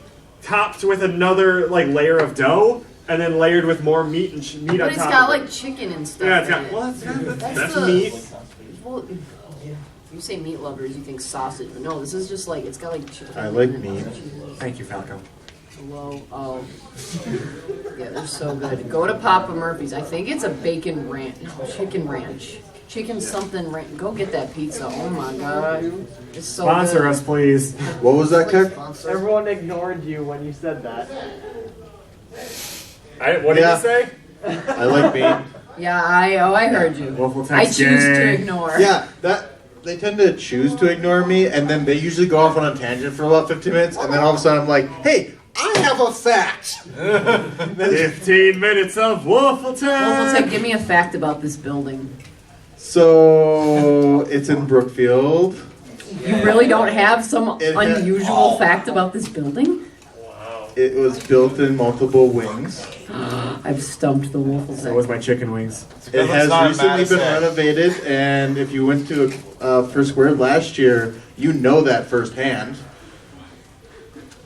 [SPEAKER 2] topped with another like layer of dough, and then layered with more meat and meat
[SPEAKER 4] But
[SPEAKER 2] on
[SPEAKER 4] it's
[SPEAKER 2] top.
[SPEAKER 4] got
[SPEAKER 2] of it.
[SPEAKER 4] like chicken and stuff.
[SPEAKER 2] Yeah, it's
[SPEAKER 4] in
[SPEAKER 2] got
[SPEAKER 4] it.
[SPEAKER 2] well, that's
[SPEAKER 4] the-
[SPEAKER 2] meat.
[SPEAKER 4] Well, you say meat lovers, you think sausage, but no, this is just like it's got like chicken.
[SPEAKER 7] I like
[SPEAKER 4] and
[SPEAKER 7] meat.
[SPEAKER 2] Thank you, Falco.
[SPEAKER 4] Hello. Oh. Yeah, they're so good. Go to Papa Murphy's. I think it's a bacon ranch. No, chicken ranch. Chicken something ranch. Go get that pizza. Oh my god. It's so
[SPEAKER 2] Sponsor
[SPEAKER 4] good.
[SPEAKER 2] us, please.
[SPEAKER 7] What was that, Keck?
[SPEAKER 8] Everyone ignored you when you said that.
[SPEAKER 2] What did
[SPEAKER 7] Yeah.
[SPEAKER 2] you say?
[SPEAKER 7] I like meat.
[SPEAKER 4] Yeah, I heard you.
[SPEAKER 2] Wolfletech
[SPEAKER 4] I choose to
[SPEAKER 2] gang.
[SPEAKER 4] ignore.
[SPEAKER 7] Yeah, they tend to choose to ignore me, and then they usually go off on a tangent for about 15 minutes, and then all of a sudden I'm like, hey, I have a fact!
[SPEAKER 2] 15 minutes of Wolfletech.
[SPEAKER 4] Wolfletech, give me a fact about this building.
[SPEAKER 7] So, it's in Brookfield.
[SPEAKER 4] You really don't have some
[SPEAKER 7] It has-
[SPEAKER 4] unusual fact about this building?
[SPEAKER 7] It was built in multiple wings.
[SPEAKER 4] I've stumped the Wolfletech.
[SPEAKER 2] That was my chicken wings.
[SPEAKER 7] It has recently been renovated, and if you went to FurSquared last year, you know that firsthand.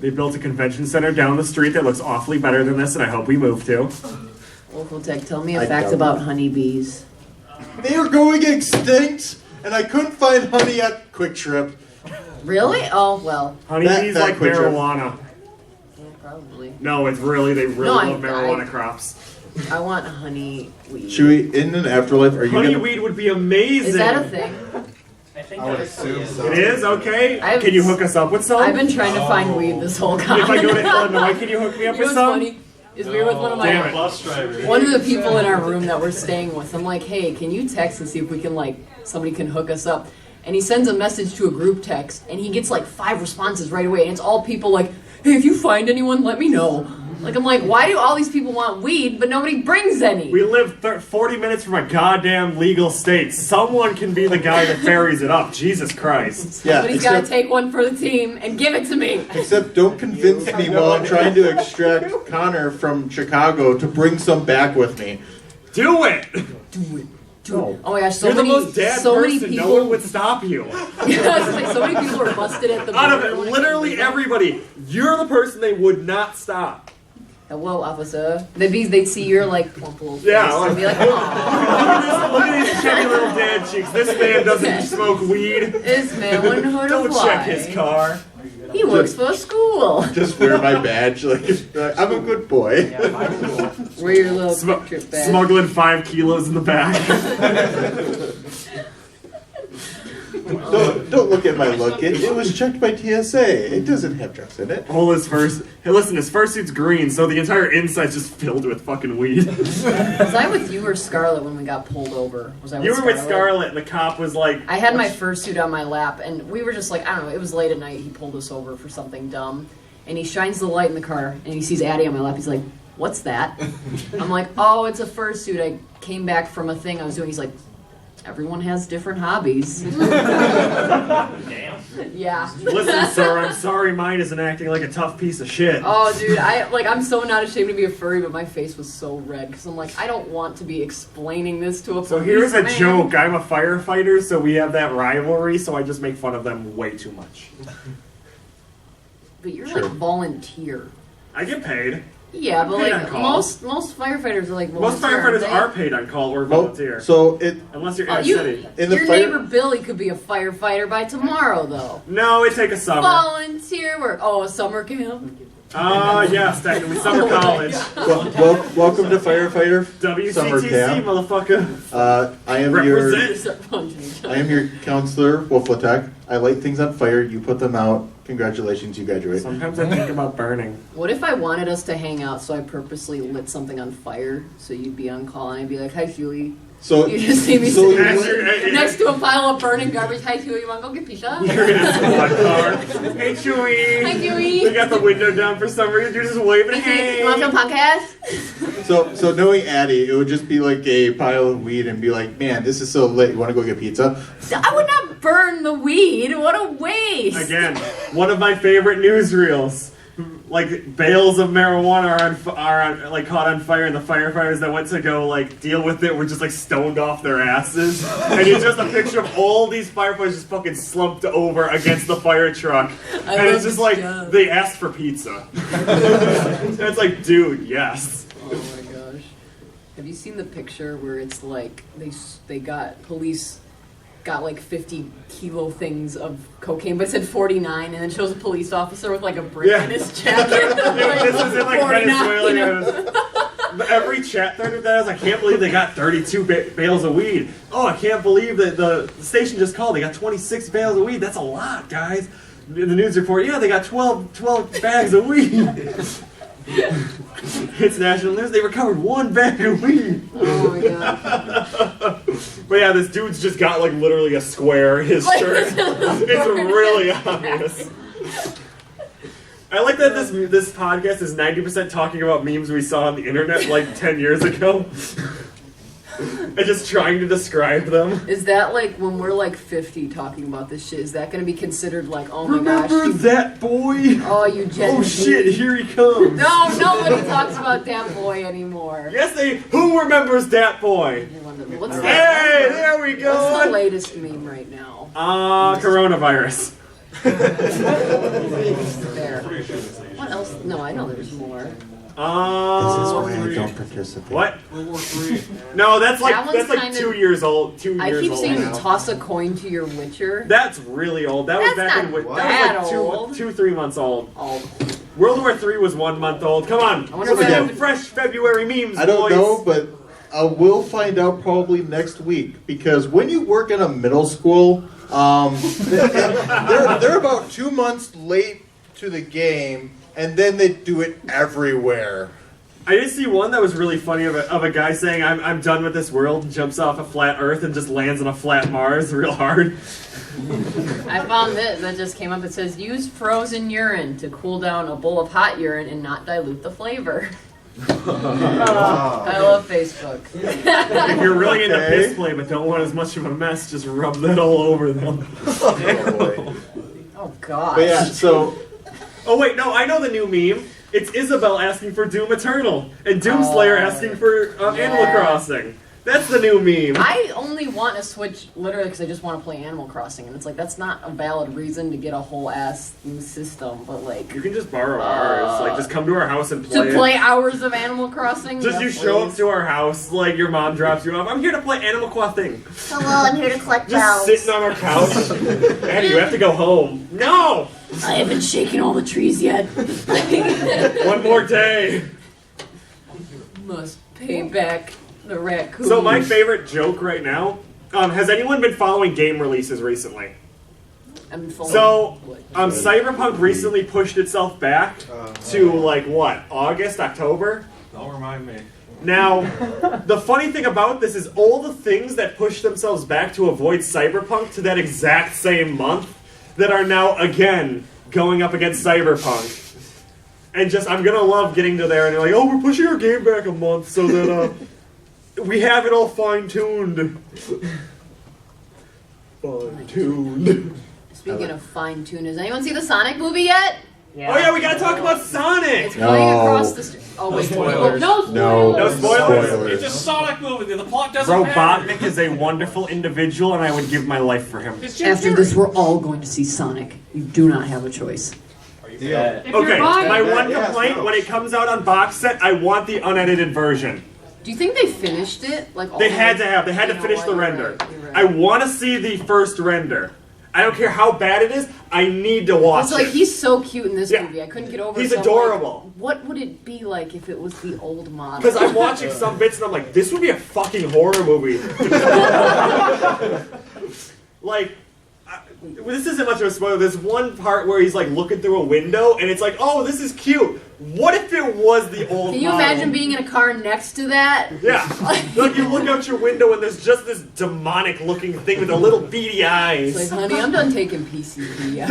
[SPEAKER 2] They built a convention center down the street that looks awfully better than this, and I hope we move to.
[SPEAKER 4] Wolfletech, tell me a
[SPEAKER 7] I
[SPEAKER 4] fact
[SPEAKER 7] don't.
[SPEAKER 4] about honeybees.
[SPEAKER 7] They are going extinct, and I couldn't find honey at Quick Trip.
[SPEAKER 4] Really? Oh, well,
[SPEAKER 2] Honeybees
[SPEAKER 7] That
[SPEAKER 2] like
[SPEAKER 7] quick trip.
[SPEAKER 2] marijuana.
[SPEAKER 4] yeah, probably.
[SPEAKER 2] No, they really
[SPEAKER 4] No,
[SPEAKER 2] love marijuana crops.
[SPEAKER 4] I want honeyweed.
[SPEAKER 7] Chewy, in an afterlife, are you gonna...
[SPEAKER 2] Honeyweed would be amazing.
[SPEAKER 4] Is that a thing?
[SPEAKER 3] I think I would assume so.
[SPEAKER 2] It is? Okay.
[SPEAKER 4] I've-
[SPEAKER 2] Can you hook us up with some?
[SPEAKER 4] I've been trying to find weed this whole time.
[SPEAKER 2] If I go to Illinois, can you hook me up
[SPEAKER 4] You know
[SPEAKER 2] with
[SPEAKER 4] what's
[SPEAKER 2] some?
[SPEAKER 4] funny? Is we were with one of
[SPEAKER 2] Damn
[SPEAKER 4] my
[SPEAKER 2] it.
[SPEAKER 3] Bus driver.
[SPEAKER 4] one of the people in our room that we're staying with. I'm like, hey, can you text and see if we can somebody can hook us up? And he sends a message to a group text, and he gets like 5 responses right away, and it's all people like, hey, if you find anyone, let me know. Like, I'm like, why do all these people want weed, but nobody brings any?
[SPEAKER 2] We live 40 minutes from a goddamn legal state. Someone can be the guy that ferries it up. Jesus Christ.
[SPEAKER 7] Yeah,
[SPEAKER 4] Somebody's got to take one for the team and give it to me.
[SPEAKER 7] Except don't convince me while I'm trying to extract Connor from Chicago to bring some back with me.
[SPEAKER 2] Do it!
[SPEAKER 7] No.
[SPEAKER 4] Oh my gosh, so
[SPEAKER 2] You're
[SPEAKER 4] many,
[SPEAKER 2] the most dad
[SPEAKER 4] so
[SPEAKER 2] person.
[SPEAKER 4] many people.
[SPEAKER 2] No one would stop you.
[SPEAKER 4] Yeah, I was like, so many people were busted at the
[SPEAKER 2] Out
[SPEAKER 4] border
[SPEAKER 2] of
[SPEAKER 4] when it
[SPEAKER 2] literally
[SPEAKER 4] came to that.
[SPEAKER 2] everybody, you're the person they would not stop.
[SPEAKER 4] Hello, officer. They'd see your like plump little face
[SPEAKER 2] Yeah,
[SPEAKER 4] and be like, "Aw,
[SPEAKER 2] Look at these chubby little dad cheeks. This man doesn't smoke weed.
[SPEAKER 4] this man wouldn't hurt a
[SPEAKER 2] Don't
[SPEAKER 4] fly.
[SPEAKER 2] check his car.
[SPEAKER 4] He works for a school."
[SPEAKER 7] Just wear my badge. Like I'm a good boy.
[SPEAKER 4] Wear your little picture badge.
[SPEAKER 2] Smuggling 5 kilos in the back.
[SPEAKER 7] Don't look at my look. It was checked by TSA. It doesn't have drugs in it.
[SPEAKER 2] All his first. Hey, listen, his fursuit's green, so the entire inside's just filled with fucking weed.
[SPEAKER 4] Was I with you or Scarlett when we got pulled over? Was I with
[SPEAKER 2] You were
[SPEAKER 4] Scarlett?
[SPEAKER 2] with Scarlett, and the cop was like,
[SPEAKER 4] I had my fursuit on my lap, and we were just like, I don't know, it was late at night, he pulled us over for something dumb, and he shines the light in the car, and he sees Atty on my lap, he's like, what's that? I'm like, oh, it's a fursuit, I came back from a thing I was doing, he's like, everyone has different hobbies.
[SPEAKER 3] Damn.
[SPEAKER 4] Yeah.
[SPEAKER 2] listen, sir, I'm sorry mine isn't acting like a tough piece of shit.
[SPEAKER 4] Oh, dude, I'm so not ashamed to be a furry, but my face was so red, because I'm like, I don't want to be explaining this to a
[SPEAKER 2] So here's a
[SPEAKER 4] policeman.
[SPEAKER 2] joke. I'm a firefighter, so we have that rivalry, so I just make fun of them way too much.
[SPEAKER 4] But you're
[SPEAKER 7] Sure.
[SPEAKER 4] like volunteer.
[SPEAKER 2] I get paid.
[SPEAKER 4] Yeah, but
[SPEAKER 2] Paid on
[SPEAKER 4] like
[SPEAKER 2] call.
[SPEAKER 4] most firefighters are like
[SPEAKER 2] Most
[SPEAKER 4] volunteer, aren't
[SPEAKER 2] firefighters
[SPEAKER 4] they?
[SPEAKER 2] are paid on call or
[SPEAKER 7] Well,
[SPEAKER 2] volunteer.
[SPEAKER 7] so it
[SPEAKER 2] Unless you're
[SPEAKER 4] Oh,
[SPEAKER 2] in
[SPEAKER 4] you,
[SPEAKER 2] city.
[SPEAKER 7] In the
[SPEAKER 4] your
[SPEAKER 7] fire-
[SPEAKER 4] neighbor Billy could be a firefighter by tomorrow, though.
[SPEAKER 2] No, it take a summer.
[SPEAKER 4] Volunteer work. Oh, a summer camp.
[SPEAKER 2] Yes, technically summer
[SPEAKER 4] Oh my
[SPEAKER 2] college.
[SPEAKER 7] welcome to firefighter summer
[SPEAKER 2] WCTC,
[SPEAKER 7] camp.
[SPEAKER 2] motherfucker.
[SPEAKER 7] I am
[SPEAKER 2] Represent.
[SPEAKER 7] your counselor, Wolfletech. I light things on fire. You put them out. Congratulations, you graduate.
[SPEAKER 2] Sometimes I think about burning.
[SPEAKER 4] What if I wanted us to hang out, so I purposely lit something on fire, so you'd be on call and I'd be like, "Hi, Chewy."
[SPEAKER 7] So
[SPEAKER 4] You just see me
[SPEAKER 7] so
[SPEAKER 4] sitting
[SPEAKER 2] you-
[SPEAKER 4] next to a pile of burning garbage. "Hi, Chewy. You want to go get pizza?"
[SPEAKER 2] You're in a squad car. Hey, Chewy.
[SPEAKER 4] Hi,
[SPEAKER 2] We
[SPEAKER 4] Chewy.
[SPEAKER 2] got the window down for some reason. You're just waving. Hey.
[SPEAKER 4] You want some podcast?
[SPEAKER 7] So knowing Atty, it would just be like a pile of weed and be like, man, this is so lit. You want to go get pizza?
[SPEAKER 4] I would not burn the weed. What a waste.
[SPEAKER 2] Again, one of my favorite newsreels. Like bales of marijuana are like caught on fire, and the firefighters that went to go like deal with it were just like stoned off their asses. And it's just a picture of all these firefighters just fucking slumped over against the fire truck, and
[SPEAKER 4] love
[SPEAKER 2] it's just
[SPEAKER 4] this
[SPEAKER 2] like
[SPEAKER 4] job.
[SPEAKER 2] they asked for pizza. And it's like, dude, yes.
[SPEAKER 4] Oh my gosh. Have you seen the picture where it's like police got like 50 kilo things of cocaine, but it said 49, and then shows a police officer with like a brick
[SPEAKER 2] Yeah.
[SPEAKER 4] in his jacket.
[SPEAKER 2] Dude, this is in like
[SPEAKER 4] 49,
[SPEAKER 2] Venezuela.
[SPEAKER 4] you know?
[SPEAKER 2] Every chat thread of that is, I can't believe they got 32 bales of weed. Oh, I can't believe that the station just called. They got 26 bales of weed. That's a lot, guys. The news report, yeah, they got 12 bags of weed. It's national news. They recovered 1 bag of weed.
[SPEAKER 4] Oh my god.
[SPEAKER 2] But yeah, this dude's just got like literally a square in his shirt. It's really obvious. I like that this podcast is 90% talking about memes we saw on the internet like 10 years ago. And just trying to describe them.
[SPEAKER 4] Is that like when we're like 50 talking about this shit? Is that going to be considered like, oh my gosh,
[SPEAKER 2] Remember
[SPEAKER 4] you,
[SPEAKER 2] that boy?
[SPEAKER 4] oh you Gen
[SPEAKER 2] Oh
[SPEAKER 4] Z.
[SPEAKER 2] shit, here he comes.
[SPEAKER 4] No, nobody talks about that boy anymore.
[SPEAKER 2] Yes, who remembers that boy?
[SPEAKER 4] What's
[SPEAKER 2] Hey,
[SPEAKER 4] that?
[SPEAKER 2] there we
[SPEAKER 4] What's the
[SPEAKER 2] go.
[SPEAKER 4] latest meme right now?
[SPEAKER 2] Coronavirus.
[SPEAKER 4] There. What else? No, I know there's more.
[SPEAKER 7] This is why I don't participate.
[SPEAKER 2] What? No, that's like
[SPEAKER 4] That one's
[SPEAKER 2] that's like
[SPEAKER 4] kind of-
[SPEAKER 2] 2 years old. 2
[SPEAKER 4] I
[SPEAKER 2] years
[SPEAKER 4] keep
[SPEAKER 2] old
[SPEAKER 4] saying
[SPEAKER 2] now.
[SPEAKER 4] toss a coin to your witcher.
[SPEAKER 2] That's really old. That was
[SPEAKER 4] That's
[SPEAKER 2] back
[SPEAKER 4] not
[SPEAKER 2] in that
[SPEAKER 4] that
[SPEAKER 2] was like
[SPEAKER 4] old.
[SPEAKER 2] 3 months old.
[SPEAKER 4] Oh,
[SPEAKER 2] World War III was 1 month old. Come on,
[SPEAKER 4] I wonder
[SPEAKER 2] some
[SPEAKER 4] if
[SPEAKER 2] new fresh February memes.
[SPEAKER 7] I don't
[SPEAKER 2] boys.
[SPEAKER 7] know, but we'll find out probably next week, because when you work in a middle school, they're about 2 months late to the game, and then they do it everywhere.
[SPEAKER 2] I did see one that was really funny of a guy saying, I'm done with this world, and jumps off a flat Earth and just lands on a flat Mars real hard.
[SPEAKER 4] I found this that just came up. It says, use frozen urine to cool down a bowl of hot urine and not dilute the flavor. I love Facebook.
[SPEAKER 2] If you're really into piss play but don't want as much of a mess, just rub that all over them.
[SPEAKER 4] Oh, gosh.
[SPEAKER 7] But yeah, so
[SPEAKER 2] Oh wait, no, I know the new meme. It's Isabel asking for Doom Eternal and Doomslayer asking for Animal Crossing. That's the new meme.
[SPEAKER 4] I only want to switch literally because I just want to play Animal Crossing, and it's like that's not a valid reason to get a whole ass new system. But like,
[SPEAKER 2] You can just borrow ours. Like, just come to our house and play
[SPEAKER 4] to
[SPEAKER 2] it.
[SPEAKER 4] play hours of Animal Crossing.
[SPEAKER 2] Just
[SPEAKER 4] Yeah,
[SPEAKER 2] you show up
[SPEAKER 4] please.
[SPEAKER 2] to our house, like your mom drops you off. I'm here to play Animal Crossing.
[SPEAKER 6] Hello, I'm here to collect
[SPEAKER 2] Just
[SPEAKER 6] bells.
[SPEAKER 2] sitting on our couch. Andy, you have to go home. No!
[SPEAKER 4] I haven't shaken all the trees yet.
[SPEAKER 2] One more day.
[SPEAKER 4] Must pay back the raccoon.
[SPEAKER 2] So my favorite joke right now, has anyone been following game releases recently?
[SPEAKER 4] I'm following
[SPEAKER 2] So,
[SPEAKER 4] what?
[SPEAKER 2] Cyberpunk recently pushed itself back to like what, August, October?
[SPEAKER 3] Don't remind me.
[SPEAKER 2] Now, the funny thing about this is all the things that pushed themselves back to avoid Cyberpunk to that exact same month that are now again going up against Cyberpunk. And just, I'm gonna love getting to there and they're like, oh, we're pushing our game back a month so that we have it all fine-tuned. Fine-tuned.
[SPEAKER 4] Speaking of fine tune, has anyone seen the Sonic movie yet?
[SPEAKER 2] Oh yeah, we gotta talk about Sonic!
[SPEAKER 4] It's playing
[SPEAKER 7] No.
[SPEAKER 4] across the street. Oh wait,
[SPEAKER 3] spoilers.
[SPEAKER 4] no spoilers.
[SPEAKER 2] No spoilers.
[SPEAKER 3] It's a Sonic movie. The plot doesn't matter.
[SPEAKER 2] Robotnik is a wonderful individual and I would give my life for him.
[SPEAKER 3] It's Jim
[SPEAKER 4] After
[SPEAKER 3] Carrey.
[SPEAKER 4] this, we're all going to see Sonic. You do not have a choice.
[SPEAKER 7] yeah.
[SPEAKER 2] Okay, my one
[SPEAKER 7] Yeah,
[SPEAKER 2] complaint,
[SPEAKER 7] no.
[SPEAKER 2] when it comes out on box set, I want the unedited version.
[SPEAKER 4] Do you think they finished it? Like all
[SPEAKER 2] They
[SPEAKER 4] the
[SPEAKER 2] had
[SPEAKER 4] way-
[SPEAKER 2] to have. They had
[SPEAKER 4] You
[SPEAKER 2] to
[SPEAKER 4] know
[SPEAKER 2] finish
[SPEAKER 4] what,
[SPEAKER 2] the
[SPEAKER 4] you're
[SPEAKER 2] render.
[SPEAKER 4] right, you're right.
[SPEAKER 2] I want to see the first render. I don't care how bad it is. I need to watch
[SPEAKER 4] It's like
[SPEAKER 2] it.
[SPEAKER 4] he's so cute in this
[SPEAKER 2] Yeah.
[SPEAKER 4] movie. I couldn't get over.
[SPEAKER 2] He's
[SPEAKER 4] it, so I'm
[SPEAKER 2] adorable.
[SPEAKER 4] like, what would it be like if it was the old model?
[SPEAKER 2] Because I'm watching some bits and I'm like, this would be a fucking horror movie. Like, this isn't much of a spoiler. There's one part where he's like looking through a window and it's like, oh, this is cute. What if it was the old
[SPEAKER 4] Can you
[SPEAKER 2] model?
[SPEAKER 4] imagine being in a car next to that?
[SPEAKER 2] Yeah. Like you look out your window and there's just this demonic looking thing with the little beady eyes.
[SPEAKER 4] It's like, honey, I'm done taking PCP.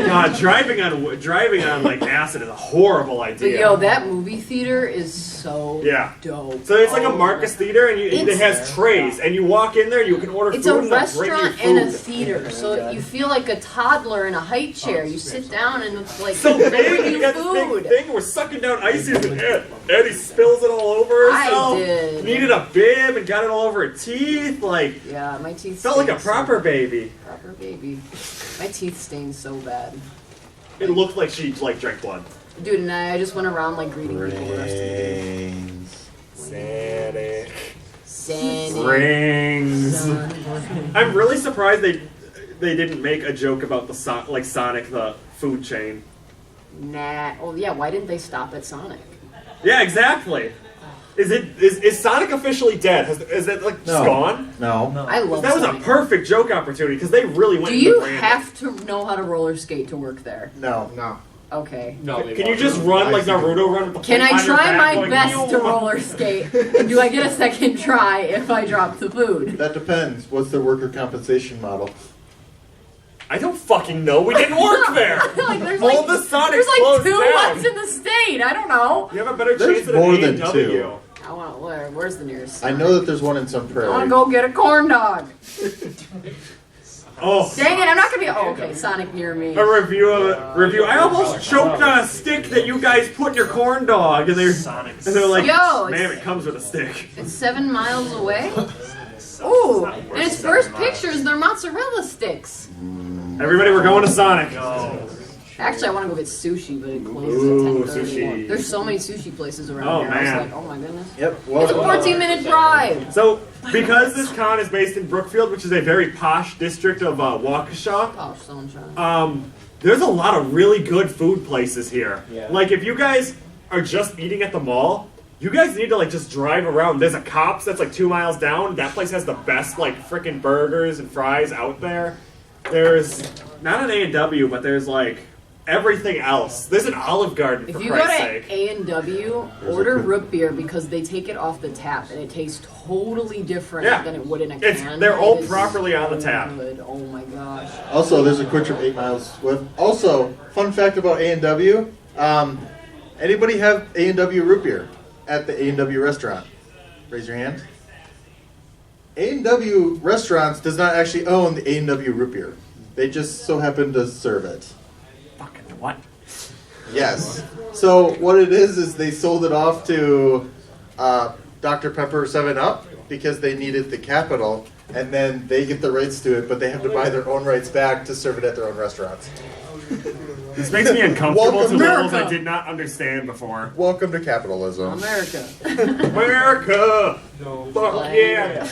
[SPEAKER 2] God, driving on like acid is a horrible
[SPEAKER 4] But
[SPEAKER 2] idea.
[SPEAKER 4] yo, that movie theater is so
[SPEAKER 2] Yeah.
[SPEAKER 4] dope.
[SPEAKER 2] So it's like a Marcus Theater, and it
[SPEAKER 4] It's-
[SPEAKER 2] has trays, and you walk in there, you can order
[SPEAKER 4] It's
[SPEAKER 2] food,
[SPEAKER 4] a
[SPEAKER 2] and they'll bring you
[SPEAKER 4] restaurant and a
[SPEAKER 2] food.
[SPEAKER 4] theater, so you feel like a toddler in a height chair. You sit down and it's like
[SPEAKER 2] So
[SPEAKER 4] they
[SPEAKER 2] big,
[SPEAKER 4] bring
[SPEAKER 2] you got this
[SPEAKER 4] food.
[SPEAKER 2] big thing, we're sucking down ices, and Eddie spills it all over
[SPEAKER 4] I
[SPEAKER 2] herself.
[SPEAKER 4] did.
[SPEAKER 2] Needed a bib and got it all over her teeth, like,
[SPEAKER 4] Yeah, my teeth
[SPEAKER 2] felt like a
[SPEAKER 4] stink so-
[SPEAKER 2] proper baby.
[SPEAKER 4] proper baby. My teeth stain so bad.
[SPEAKER 2] It looked like she, like, drank blood.
[SPEAKER 4] Dude, and I just went around like greeting people the rest of the day.
[SPEAKER 2] Sonic.
[SPEAKER 4] Sandy.
[SPEAKER 2] Rings.
[SPEAKER 4] Son.
[SPEAKER 2] I'm really surprised they didn't make a joke about the Sonic the food chain.
[SPEAKER 4] Nah. Oh yeah, why didn't they stop at Sonic?
[SPEAKER 2] Yeah, exactly. Is Sonic officially dead? Is it like just
[SPEAKER 7] No.
[SPEAKER 2] gone?
[SPEAKER 7] No.
[SPEAKER 4] I love
[SPEAKER 2] That was
[SPEAKER 4] Sonic.
[SPEAKER 2] a perfect joke opportunity because they really went.
[SPEAKER 4] Do
[SPEAKER 2] into
[SPEAKER 4] you
[SPEAKER 2] branding.
[SPEAKER 4] have to know how to roller skate to work there?
[SPEAKER 7] No.
[SPEAKER 4] Okay.
[SPEAKER 3] No, they
[SPEAKER 2] Can you
[SPEAKER 3] won't.
[SPEAKER 2] just run like Naruto run with the
[SPEAKER 4] Can
[SPEAKER 2] plate
[SPEAKER 4] I
[SPEAKER 2] on your
[SPEAKER 4] try
[SPEAKER 2] back
[SPEAKER 4] my
[SPEAKER 2] going,
[SPEAKER 4] best to
[SPEAKER 2] "Yo."
[SPEAKER 4] roller skate? And do I get a second try if I drop the food?
[SPEAKER 7] That depends. What's their worker compensation model?
[SPEAKER 2] I don't fucking know. We didn't work there.
[SPEAKER 4] Like, there's
[SPEAKER 2] All
[SPEAKER 4] like,
[SPEAKER 2] the Sonics
[SPEAKER 4] there's like
[SPEAKER 2] closed
[SPEAKER 4] 2
[SPEAKER 2] down.
[SPEAKER 4] ones in the state. I don't know.
[SPEAKER 2] You have a better
[SPEAKER 7] There's
[SPEAKER 2] chance at
[SPEAKER 7] more
[SPEAKER 2] an
[SPEAKER 7] than
[SPEAKER 2] A&W.
[SPEAKER 7] two.
[SPEAKER 4] I want where's the nearest?
[SPEAKER 7] I know that there's one in some
[SPEAKER 4] I want
[SPEAKER 7] prairie.
[SPEAKER 4] to go get a corn dog.
[SPEAKER 2] Oh.
[SPEAKER 4] Dang it! I'm not gonna be. Oh, okay. Sonic near me.
[SPEAKER 2] A review. I almost choked on a stick that you guys put in your corn dog, and they're like,
[SPEAKER 4] Yo,
[SPEAKER 2] "Ma'am, it comes with a stick."
[SPEAKER 4] It's 7 miles away. Ooh, and its first pictures, they're mozzarella sticks.
[SPEAKER 2] Everybody, we're going to Sonic.
[SPEAKER 4] Actually, I want to go get sushi, but it closes
[SPEAKER 2] Ooh,
[SPEAKER 4] at 10:30.
[SPEAKER 2] sushi.
[SPEAKER 4] There's so many sushi places around
[SPEAKER 2] Oh,
[SPEAKER 4] here. I
[SPEAKER 2] man.
[SPEAKER 4] was like, oh my goodness.
[SPEAKER 7] Yep.
[SPEAKER 4] It's a
[SPEAKER 7] Well,
[SPEAKER 4] 14-minute drive.
[SPEAKER 2] So, because this con is based in Brookfield, which is a very posh district of Waukesha,
[SPEAKER 4] Oh, sunshine.
[SPEAKER 2] there's a lot of really good food places here.
[SPEAKER 5] Yeah.
[SPEAKER 2] Like, if you guys are just eating at the mall, you guys need to, like, just drive around. There's a Cops that's, like, 2 miles down. That place has the best, like, frickin' burgers and fries out there. There's, not an A&W, but there's, like, everything else. There's an Olive Garden, for
[SPEAKER 4] If you go
[SPEAKER 2] Christ's
[SPEAKER 4] to
[SPEAKER 2] sake.
[SPEAKER 4] A&W, order root beer because they take it off the tap and it tastes totally different
[SPEAKER 2] Yeah.
[SPEAKER 4] than it would in a
[SPEAKER 2] It's-
[SPEAKER 4] can.
[SPEAKER 2] they're all
[SPEAKER 4] It is
[SPEAKER 2] properly on the
[SPEAKER 4] so
[SPEAKER 2] tap.
[SPEAKER 4] Good. Oh my gosh.
[SPEAKER 7] Also, there's a quick trip 8 miles with. Also, fun fact about A&W. Anybody have A&W root beer at the A&W restaurant? Raise your hand. A&W Restaurants does not actually own the A&W root beer. They just so happen to serve it.
[SPEAKER 2] Fucking what?
[SPEAKER 7] Yes. So what it is they sold it off to Dr. Pepper 7-Up because they needed the capital, and then they get the rights to it, but they have to buy their own rights back to serve it at their own restaurants.
[SPEAKER 2] This makes me uncomfortable
[SPEAKER 7] Welcome
[SPEAKER 2] to levels
[SPEAKER 7] America.
[SPEAKER 2] I did not understand before.
[SPEAKER 7] Welcome to capitalism.
[SPEAKER 4] America.
[SPEAKER 2] America! Fuck yeah!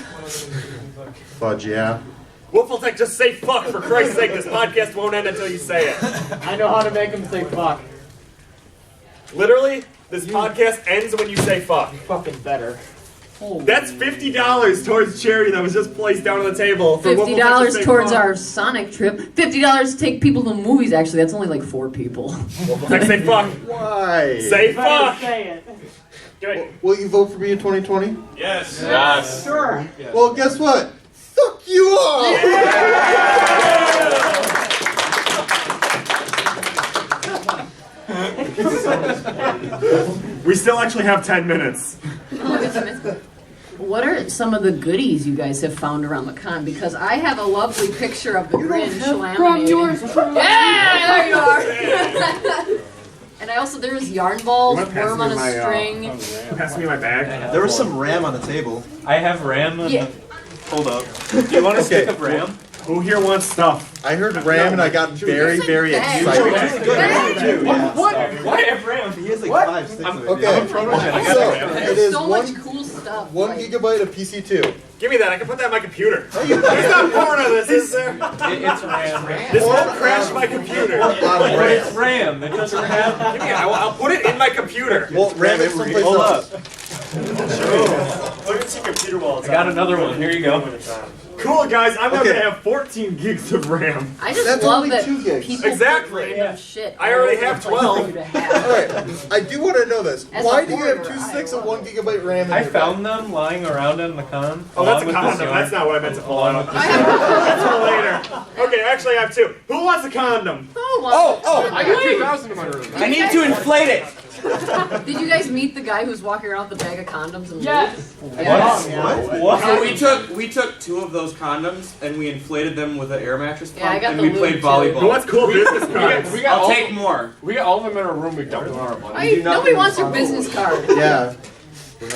[SPEAKER 7] Fudge, yeah.
[SPEAKER 2] Wolfletech, just say fuck, for Christ's sake. This podcast won't end until you say it.
[SPEAKER 8] I know how to make him say fuck.
[SPEAKER 2] Literally, this podcast ends when you say fuck.
[SPEAKER 8] Fucking better.
[SPEAKER 2] That's $50 towards charity that was just placed down on the table. For Wolfletech to
[SPEAKER 4] $50
[SPEAKER 2] say
[SPEAKER 4] towards
[SPEAKER 2] fuck.
[SPEAKER 4] our Sonic trip. $50 to take people to the movies. Actually, that's only like 4 people.
[SPEAKER 2] Wolfletech, say fuck.
[SPEAKER 7] Why?
[SPEAKER 2] Say fuck.
[SPEAKER 8] Say it.
[SPEAKER 2] Good.
[SPEAKER 7] Will you vote for me in 2020?
[SPEAKER 3] Yes.
[SPEAKER 8] Sure.
[SPEAKER 7] Well, guess what? Fuck you all!
[SPEAKER 2] We still actually have 10 minutes.
[SPEAKER 4] What are some of the goodies you guys have found around the con? Because I have a lovely picture of the Grinch laminated. Yeah, there you are. And I also, there's yarn balls,
[SPEAKER 2] You wanna pass
[SPEAKER 4] worm
[SPEAKER 2] me
[SPEAKER 4] on a
[SPEAKER 2] my,
[SPEAKER 4] string.
[SPEAKER 2] Pass me my bag.
[SPEAKER 9] There was some RAM on the table.
[SPEAKER 5] I have RAM.
[SPEAKER 4] Yeah.
[SPEAKER 5] Hold up. Do you want a stick of
[SPEAKER 7] Okay.
[SPEAKER 5] RAM?
[SPEAKER 2] Who here wants stuff?
[SPEAKER 7] I heard Ram and I got very, very
[SPEAKER 4] Bag.
[SPEAKER 7] excited.
[SPEAKER 5] What? Why have RAM?
[SPEAKER 9] He has like 5 sticks of it.
[SPEAKER 7] Okay, so it is
[SPEAKER 4] So
[SPEAKER 7] one,
[SPEAKER 4] much cool stuff.
[SPEAKER 7] 1
[SPEAKER 4] like-
[SPEAKER 7] gigabyte of PC2.
[SPEAKER 2] Give me that. I can put that in my computer. There's not porn on this, is there?
[SPEAKER 5] It's RAM.
[SPEAKER 2] This won't crash my computer.
[SPEAKER 5] But it's RAM. It doesn't have.
[SPEAKER 2] Give me it. I'll put it in my computer.
[SPEAKER 7] Well, Ram it someplace
[SPEAKER 5] Hold
[SPEAKER 7] else.
[SPEAKER 5] up.
[SPEAKER 2] Look at your computer while it's
[SPEAKER 5] I got another one. Here you go.
[SPEAKER 2] Cool, guys. I'm
[SPEAKER 7] Okay.
[SPEAKER 2] going to have 14 gigs of RAM.
[SPEAKER 4] I just
[SPEAKER 7] That's
[SPEAKER 4] love
[SPEAKER 7] only
[SPEAKER 4] that
[SPEAKER 7] 2 gigs.
[SPEAKER 4] people
[SPEAKER 2] Exactly.
[SPEAKER 4] put random shit.
[SPEAKER 2] I already
[SPEAKER 4] all
[SPEAKER 2] have
[SPEAKER 4] over the place
[SPEAKER 2] 12.
[SPEAKER 4] for you to have.
[SPEAKER 7] Alright, I do want to know this.
[SPEAKER 4] As
[SPEAKER 7] Why
[SPEAKER 4] a
[SPEAKER 7] do you have
[SPEAKER 4] hoarder,
[SPEAKER 7] 2
[SPEAKER 4] I
[SPEAKER 7] sticks of
[SPEAKER 4] love
[SPEAKER 7] 1 gigabyte RAM in
[SPEAKER 5] I
[SPEAKER 7] your
[SPEAKER 5] found them lying around in the con.
[SPEAKER 2] Oh, that's a
[SPEAKER 5] along with this
[SPEAKER 2] condom.
[SPEAKER 5] yarn.
[SPEAKER 2] That's not what I meant to pull
[SPEAKER 5] Along
[SPEAKER 2] out.
[SPEAKER 5] with this
[SPEAKER 2] That's for later. Okay, actually, I have 2. Who wants a condom?
[SPEAKER 4] Oh,
[SPEAKER 9] I got 2,000 in my room. I need to inflate it.
[SPEAKER 4] Did you guys meet the guy who's walking around with the bag of condoms and
[SPEAKER 8] Yes.
[SPEAKER 4] lube?
[SPEAKER 5] What?
[SPEAKER 9] So we took 2 of those condoms and we inflated them with an air mattress pump
[SPEAKER 4] Yeah, I got
[SPEAKER 9] and
[SPEAKER 4] the
[SPEAKER 9] we
[SPEAKER 4] lube,
[SPEAKER 9] played
[SPEAKER 4] too.
[SPEAKER 9] volleyball.
[SPEAKER 2] Who wants cool business cards?
[SPEAKER 9] I'll take more.
[SPEAKER 10] We got all of them in our room. We dumped them on our money.
[SPEAKER 4] Hey, nobody wants your business card.
[SPEAKER 7] Yeah.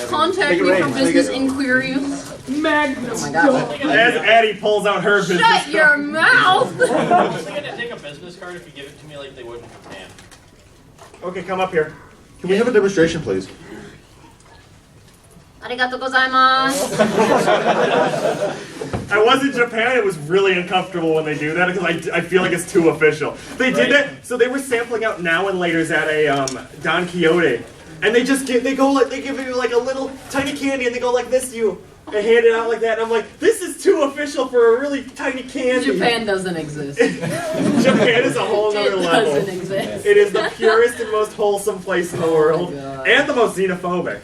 [SPEAKER 4] Contact me for business inquiries. Oh my god.
[SPEAKER 2] As Atty pulls out her business
[SPEAKER 4] Shut your
[SPEAKER 2] card.
[SPEAKER 4] mouth!
[SPEAKER 3] I think I'd take a business card if you give it to me like they would in Japan.
[SPEAKER 2] Okay, come up here.
[SPEAKER 7] Can we have a demonstration, please?
[SPEAKER 4] Arigato gozaimasu.
[SPEAKER 2] I was in Japan. It was really uncomfortable when they do that because I feel like it's too official. They did that, so they were sampling out now and later's at a Don Quixote, and they give you like a little tiny candy and they go like this to you and hand it out like that. And I'm like, this is too official for a really tiny candy.
[SPEAKER 4] Japan doesn't exist.
[SPEAKER 2] Japan is a whole other
[SPEAKER 4] It
[SPEAKER 2] level.
[SPEAKER 4] doesn't exist.
[SPEAKER 2] It is the purest and most wholesome place in the world,
[SPEAKER 4] God.
[SPEAKER 2] and the most xenophobic.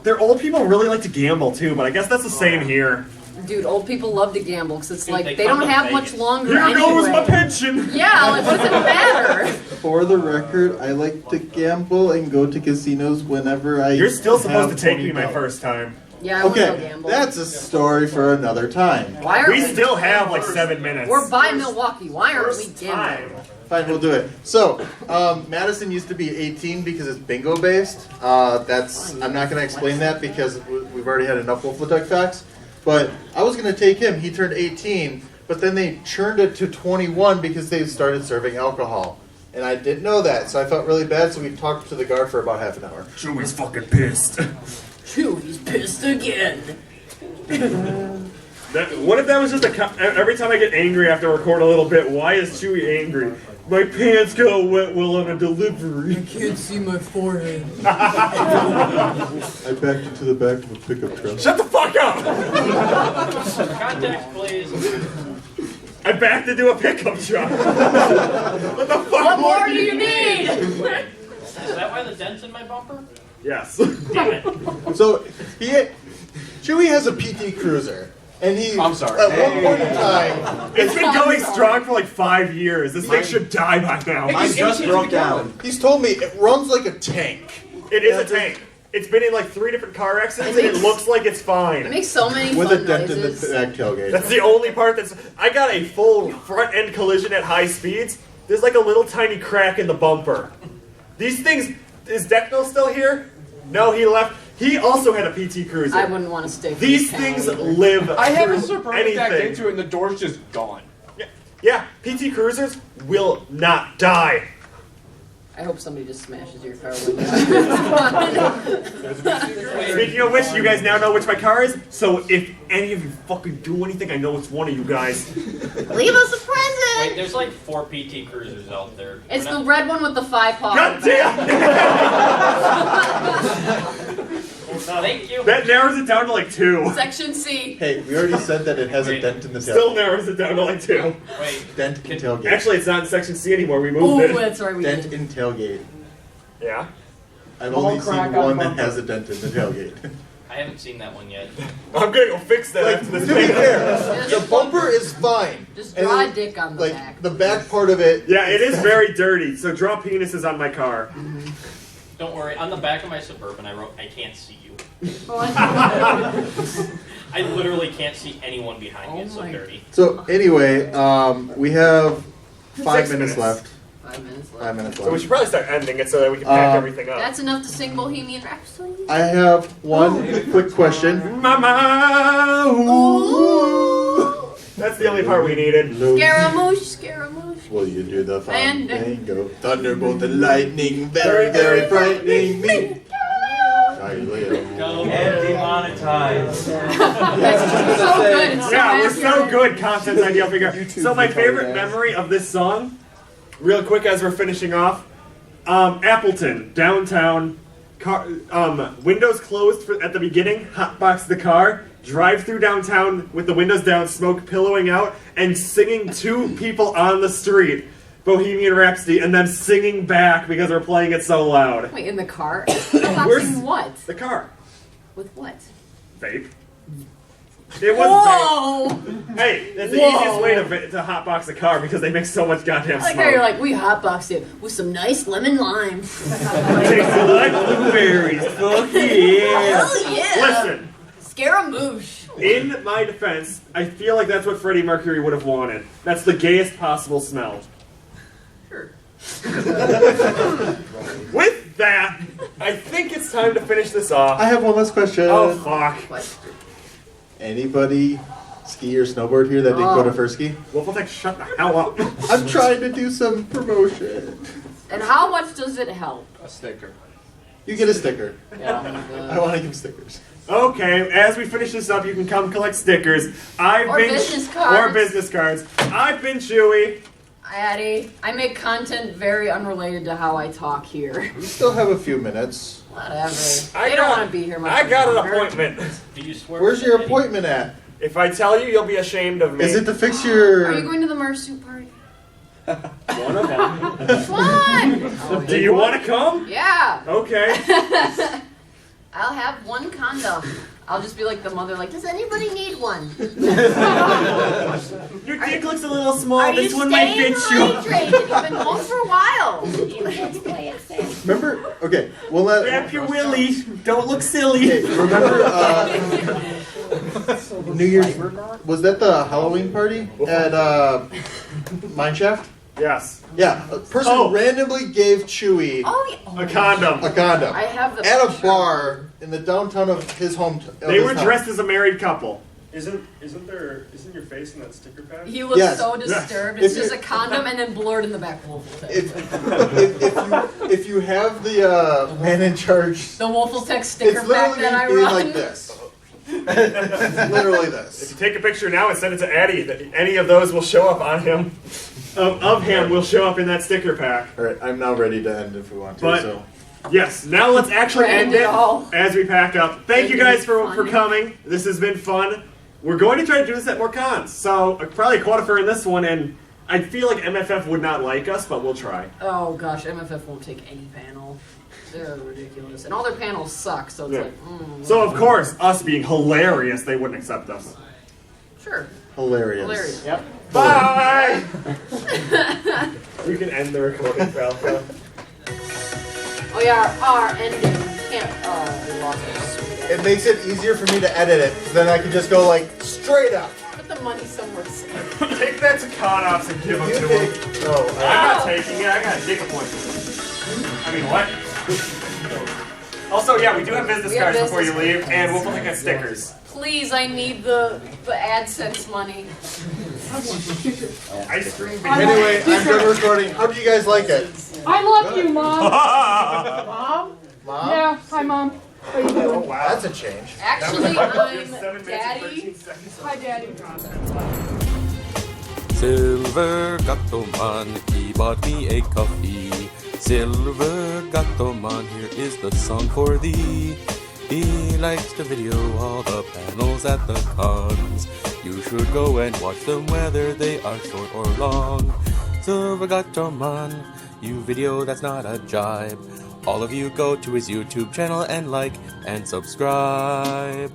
[SPEAKER 2] Their old people really like to gamble too, but I guess that's the same here.
[SPEAKER 4] Dude, old people love to gamble because it's
[SPEAKER 3] Dude,
[SPEAKER 4] like
[SPEAKER 3] they
[SPEAKER 4] they
[SPEAKER 3] come
[SPEAKER 4] don't
[SPEAKER 3] to
[SPEAKER 4] have
[SPEAKER 3] Vegas.
[SPEAKER 4] much longer
[SPEAKER 2] Here
[SPEAKER 4] anyway.
[SPEAKER 2] goes my pension.
[SPEAKER 4] Yeah, like what does it matter?
[SPEAKER 7] For the record, I like to gamble and go to casinos whenever I.
[SPEAKER 2] You're still supposed to
[SPEAKER 7] have
[SPEAKER 2] take me my
[SPEAKER 7] $20.
[SPEAKER 2] first time.
[SPEAKER 4] Yeah, I want to go
[SPEAKER 7] Okay,
[SPEAKER 4] gamble.
[SPEAKER 7] that's a story for another time.
[SPEAKER 4] Why aren't
[SPEAKER 2] We still have like 7 minutes.
[SPEAKER 4] We're by Milwaukee. Why aren't we
[SPEAKER 2] First
[SPEAKER 4] gambling?
[SPEAKER 2] time.
[SPEAKER 7] Fine, we'll do it. So, Madison used to be 18 because it's bingo based. I'm not going to explain that because we've already had enough Wolfletech facts. But I was going to take him. He turned 18, but then they churned it to 21 because they started serving alcohol. And I didn't know that, so I felt really bad. So we talked to the guard for about half an hour.
[SPEAKER 2] Chewy's fucking pissed.
[SPEAKER 4] Chewy's pissed again.
[SPEAKER 2] What if that was just every time I get angry after I record a little bit, why is Chewy angry? My pants got wet while on a delivery.
[SPEAKER 4] Can't see my forehead.
[SPEAKER 7] I backed into the back of a pickup truck.
[SPEAKER 2] Shut the fuck up!
[SPEAKER 3] Context, please.
[SPEAKER 2] I backed into a pickup truck. What the fuck
[SPEAKER 4] What
[SPEAKER 2] more
[SPEAKER 4] more do you need?
[SPEAKER 3] Is that why the dent's in my bumper?
[SPEAKER 2] Yes.
[SPEAKER 3] Damn it.
[SPEAKER 7] So Chewy has a PT Cruiser, and he.
[SPEAKER 10] I'm sorry.
[SPEAKER 7] At one point in time,
[SPEAKER 2] It's been going strong for like 5 years. This thing should die by now.
[SPEAKER 10] Mine just broke down.
[SPEAKER 7] he's told me it runs like a tank.
[SPEAKER 2] It is a tank. It's been in like 3 different car accidents, and it looks like it's
[SPEAKER 4] It
[SPEAKER 2] fine.
[SPEAKER 4] makes so many
[SPEAKER 7] With
[SPEAKER 4] fun
[SPEAKER 7] a dent
[SPEAKER 4] noises.
[SPEAKER 7] in the back tailgate.
[SPEAKER 2] That's the only part that's. I got a full front end collision at high speeds. There's like a little tiny crack in the bumper. These things. Is Decknell still here? No, he left. He also had a PT Cruiser.
[SPEAKER 4] I wouldn't want to stay for
[SPEAKER 2] These
[SPEAKER 4] this panel
[SPEAKER 2] things
[SPEAKER 4] either.
[SPEAKER 2] live.
[SPEAKER 10] I had a
[SPEAKER 2] through
[SPEAKER 10] Suburban back
[SPEAKER 2] anything.
[SPEAKER 10] into it and the door's just gone.
[SPEAKER 2] Yeah, PT Cruisers will not die.
[SPEAKER 4] I hope somebody just smashes your car window.
[SPEAKER 2] Speaking of which, you guys now know which my car is. So if any of you fucking do anything, I know it's one of you guys.
[SPEAKER 6] Leave us a present.
[SPEAKER 3] Wait, there's like 4 PT Cruisers out there.
[SPEAKER 4] It's
[SPEAKER 3] We're
[SPEAKER 4] the
[SPEAKER 3] not-
[SPEAKER 4] red one with the 5 paw.
[SPEAKER 2] God damn!
[SPEAKER 3] Thank you.
[SPEAKER 2] That narrows it down to like 2.
[SPEAKER 4] Section C.
[SPEAKER 7] Hey, we already said that it has a
[SPEAKER 3] Wait.
[SPEAKER 7] dent in the tailgate.
[SPEAKER 2] Still narrows it down to like 2.
[SPEAKER 3] Wait,
[SPEAKER 7] Dent in tailgate.
[SPEAKER 2] Actually, it's not in section C anymore. We
[SPEAKER 4] Oh,
[SPEAKER 2] moved it.
[SPEAKER 4] that's right, we
[SPEAKER 7] dent
[SPEAKER 4] did.
[SPEAKER 7] in tailgate.
[SPEAKER 2] Yeah.
[SPEAKER 7] I've
[SPEAKER 8] Small
[SPEAKER 7] only
[SPEAKER 8] crack
[SPEAKER 7] seen
[SPEAKER 8] on
[SPEAKER 7] one that
[SPEAKER 8] bumper.
[SPEAKER 7] has a dent in the tailgate.
[SPEAKER 3] I haven't seen that one yet.
[SPEAKER 2] I'm gonna go fix that
[SPEAKER 7] Like,
[SPEAKER 2] after
[SPEAKER 7] to
[SPEAKER 2] this
[SPEAKER 7] be
[SPEAKER 2] thing.
[SPEAKER 7] fair, the bumper is fine.
[SPEAKER 4] Just
[SPEAKER 7] And
[SPEAKER 4] draw
[SPEAKER 7] then,
[SPEAKER 4] a dick on the
[SPEAKER 7] like,
[SPEAKER 4] back.
[SPEAKER 7] the back part of it.
[SPEAKER 2] Yeah, it is very dirty. So draw penises on my car.
[SPEAKER 3] Don't worry, on the back of my Suburban I wrote, I can't see you.
[SPEAKER 4] Oh, I
[SPEAKER 3] I literally can't see anyone behind me,
[SPEAKER 4] Oh
[SPEAKER 3] it's so
[SPEAKER 4] my-
[SPEAKER 3] dirty.
[SPEAKER 7] So anyway, we have 5
[SPEAKER 2] 6
[SPEAKER 7] minutes
[SPEAKER 2] minutes.
[SPEAKER 7] left.
[SPEAKER 4] 5 minutes left.
[SPEAKER 7] 5 minutes
[SPEAKER 2] So we
[SPEAKER 7] left.
[SPEAKER 2] should probably start ending it so that we can pack everything up.
[SPEAKER 4] That's enough to sing Bohemian Rhapsody.
[SPEAKER 7] I have one quick question.
[SPEAKER 2] Mama! Ooh. That's the only part we needed.
[SPEAKER 4] Scaramouche, Scaramouche.
[SPEAKER 7] Will you do the
[SPEAKER 4] And-
[SPEAKER 7] fandango? Thunderbolt and lightning, very, very frightening me.
[SPEAKER 11] And demonetized.
[SPEAKER 4] That's so good. It's so
[SPEAKER 2] Yeah, we're so
[SPEAKER 4] accurate.
[SPEAKER 2] good, content idea figure.
[SPEAKER 7] YouTube
[SPEAKER 2] So my
[SPEAKER 7] retarded
[SPEAKER 2] favorite
[SPEAKER 7] ass.
[SPEAKER 2] memory of this song, real quick as we're finishing off, Appleton, downtown, car, windows closed at the beginning, hotbox the car, drive through downtown with the windows down, smoke pillowing out, and singing to people on the street, Bohemian Rhapsody, and then singing back because we're playing it so loud.
[SPEAKER 4] Wait, in the car?
[SPEAKER 2] Where's-
[SPEAKER 4] Boxing what?
[SPEAKER 2] The car.
[SPEAKER 4] With what?
[SPEAKER 2] Vape. It was
[SPEAKER 4] Whoa!
[SPEAKER 2] vape. Hey, that's the
[SPEAKER 4] Whoa.
[SPEAKER 2] easiest way to hotbox a car because they make so much goddamn
[SPEAKER 4] I like
[SPEAKER 2] smoke.
[SPEAKER 4] how you're like, we hotboxed it with some nice lemon lime.
[SPEAKER 2] Tastes like blueberries. Fuck yeah.
[SPEAKER 4] Hell yeah!
[SPEAKER 2] Listen,
[SPEAKER 4] Scaramouche.
[SPEAKER 2] in my defense, I feel like that's what Freddie Mercury would have wanted. That's the gayest possible smell.
[SPEAKER 4] Sure.
[SPEAKER 2] With that, I think it's time to finish this off.
[SPEAKER 7] I have one last question.
[SPEAKER 2] Oh, fuck.
[SPEAKER 4] What?
[SPEAKER 7] Anybody ski or snowboard here that didn't go to FurSquared?
[SPEAKER 2] Wolfletech, shut the hell up.
[SPEAKER 7] I'm trying to do some promotion.
[SPEAKER 4] And how much does it help?
[SPEAKER 10] A sticker.
[SPEAKER 7] You get a sticker.
[SPEAKER 4] Yeah.
[SPEAKER 7] I want to give stickers.
[SPEAKER 2] Okay, as we finish this up, you can come collect stickers.
[SPEAKER 4] Or business cards.
[SPEAKER 2] Or business cards. I've been Chewy.
[SPEAKER 4] Addy, I make content very unrelated to how I talk here.
[SPEAKER 7] We still have a few minutes.
[SPEAKER 4] Whatever.
[SPEAKER 2] I
[SPEAKER 4] They don't
[SPEAKER 2] got-
[SPEAKER 4] want to be here much
[SPEAKER 2] I got an
[SPEAKER 4] longer.
[SPEAKER 2] appointment.
[SPEAKER 3] Do you swear?
[SPEAKER 7] Where's your appointment at?
[SPEAKER 2] If I tell you, you'll be ashamed of me.
[SPEAKER 7] Is it to fix your...
[SPEAKER 4] Are you going to the Mersuit party?
[SPEAKER 2] One of them.
[SPEAKER 4] Come on!
[SPEAKER 2] Do you want to come?
[SPEAKER 4] Yeah!
[SPEAKER 2] Okay.
[SPEAKER 6] I'll have one condom.
[SPEAKER 4] I'll just be like the mother, like,
[SPEAKER 6] Does anybody need one?
[SPEAKER 2] Your dick looks a little small.
[SPEAKER 6] Are
[SPEAKER 2] This
[SPEAKER 6] you
[SPEAKER 2] one might
[SPEAKER 6] staying
[SPEAKER 2] fit you.
[SPEAKER 6] hydrated? You've been home for a while.
[SPEAKER 11] Let's play it safe.
[SPEAKER 7] Remember? Okay, we'll let...
[SPEAKER 2] Grab your willy. Don't look silly.
[SPEAKER 7] Okay, remember New Year's... Was that the Halloween party at Mineshaft?
[SPEAKER 2] Yes.
[SPEAKER 7] Yeah, a person randomly gave Chewy
[SPEAKER 4] oh, yeah.
[SPEAKER 2] A condom.
[SPEAKER 7] a condom
[SPEAKER 4] I have the
[SPEAKER 7] at a
[SPEAKER 4] picture.
[SPEAKER 7] bar in the downtown of his home.
[SPEAKER 2] They were dressed as a married couple.
[SPEAKER 12] Isn't your face in that sticker pack?
[SPEAKER 4] He looks
[SPEAKER 7] Yes.
[SPEAKER 4] so
[SPEAKER 7] Yes.
[SPEAKER 4] disturbed.
[SPEAKER 7] If
[SPEAKER 4] It's just
[SPEAKER 7] you-
[SPEAKER 4] a condom and then blurred in the back. Wolfletech.
[SPEAKER 7] If you have the man in charge,
[SPEAKER 4] The Wolfletech sticker
[SPEAKER 7] it's
[SPEAKER 4] pack
[SPEAKER 7] literally
[SPEAKER 4] that I
[SPEAKER 7] going to be
[SPEAKER 4] run.
[SPEAKER 7] like this. It's literally
[SPEAKER 2] If
[SPEAKER 7] this.
[SPEAKER 2] you take a picture now and send it to Atty, any of those will show up on him. Of him will show up in that sticker pack.
[SPEAKER 7] All right, I'm now ready to end if we want to.
[SPEAKER 2] But-
[SPEAKER 7] so.
[SPEAKER 2] Yes, now let's actually
[SPEAKER 4] Brand
[SPEAKER 2] end
[SPEAKER 4] it
[SPEAKER 2] it
[SPEAKER 4] all.
[SPEAKER 2] as we pack up. Thank you guys for
[SPEAKER 4] Funny.
[SPEAKER 2] coming. This has been fun. we're going to try to do this at more cons. So probably a qualifier in this one, and I feel like MFF would not like us, but we'll try.
[SPEAKER 4] Oh gosh, MFF won't take any panel. They're ridiculous, and all their panels suck. So it's
[SPEAKER 2] So of course, us being hilarious, they wouldn't accept us.
[SPEAKER 4] Sure.
[SPEAKER 7] Hilarious.
[SPEAKER 8] Yep.
[SPEAKER 2] Bye. We can end the recording, Falco.
[SPEAKER 4] Oh yeah, our ending can't. We lost it.
[SPEAKER 1] It makes it easier for me to edit it, 'cause then I can just go like straight up.
[SPEAKER 4] Put the money somewhere safe.
[SPEAKER 2] Take that to con ops and give them
[SPEAKER 1] You
[SPEAKER 2] to
[SPEAKER 1] take.
[SPEAKER 2] him.
[SPEAKER 1] Oh,
[SPEAKER 2] I'm not taking it. I got a dick appointment. I mean, what? Also, yeah, we do have business
[SPEAKER 4] We have
[SPEAKER 2] cards before you
[SPEAKER 4] business
[SPEAKER 2] leave, and we'll look at stickers.
[SPEAKER 4] Please, I need the AdSense money.
[SPEAKER 2] Ice cream.
[SPEAKER 1] Anyway, I'm done recording. How do you guys like it?
[SPEAKER 13] I love you, Mom.
[SPEAKER 8] Mom?
[SPEAKER 1] Mom?
[SPEAKER 13] Yeah, hi, Mom. How you
[SPEAKER 2] Oh,
[SPEAKER 13] doing?
[SPEAKER 2] wow.
[SPEAKER 1] That's a change.
[SPEAKER 4] Actually, I'm Daddy.
[SPEAKER 13] Hi, Daddy.
[SPEAKER 14] Silver Gattoman, he bought me a coffee. Silver Gattoman, here is the song for thee. He likes to video all the panels at the cons. You should go and watch them whether they are short or long. Silver Gattoman, you video that's not a jibe. All of you go to his YouTube channel and like and subscribe.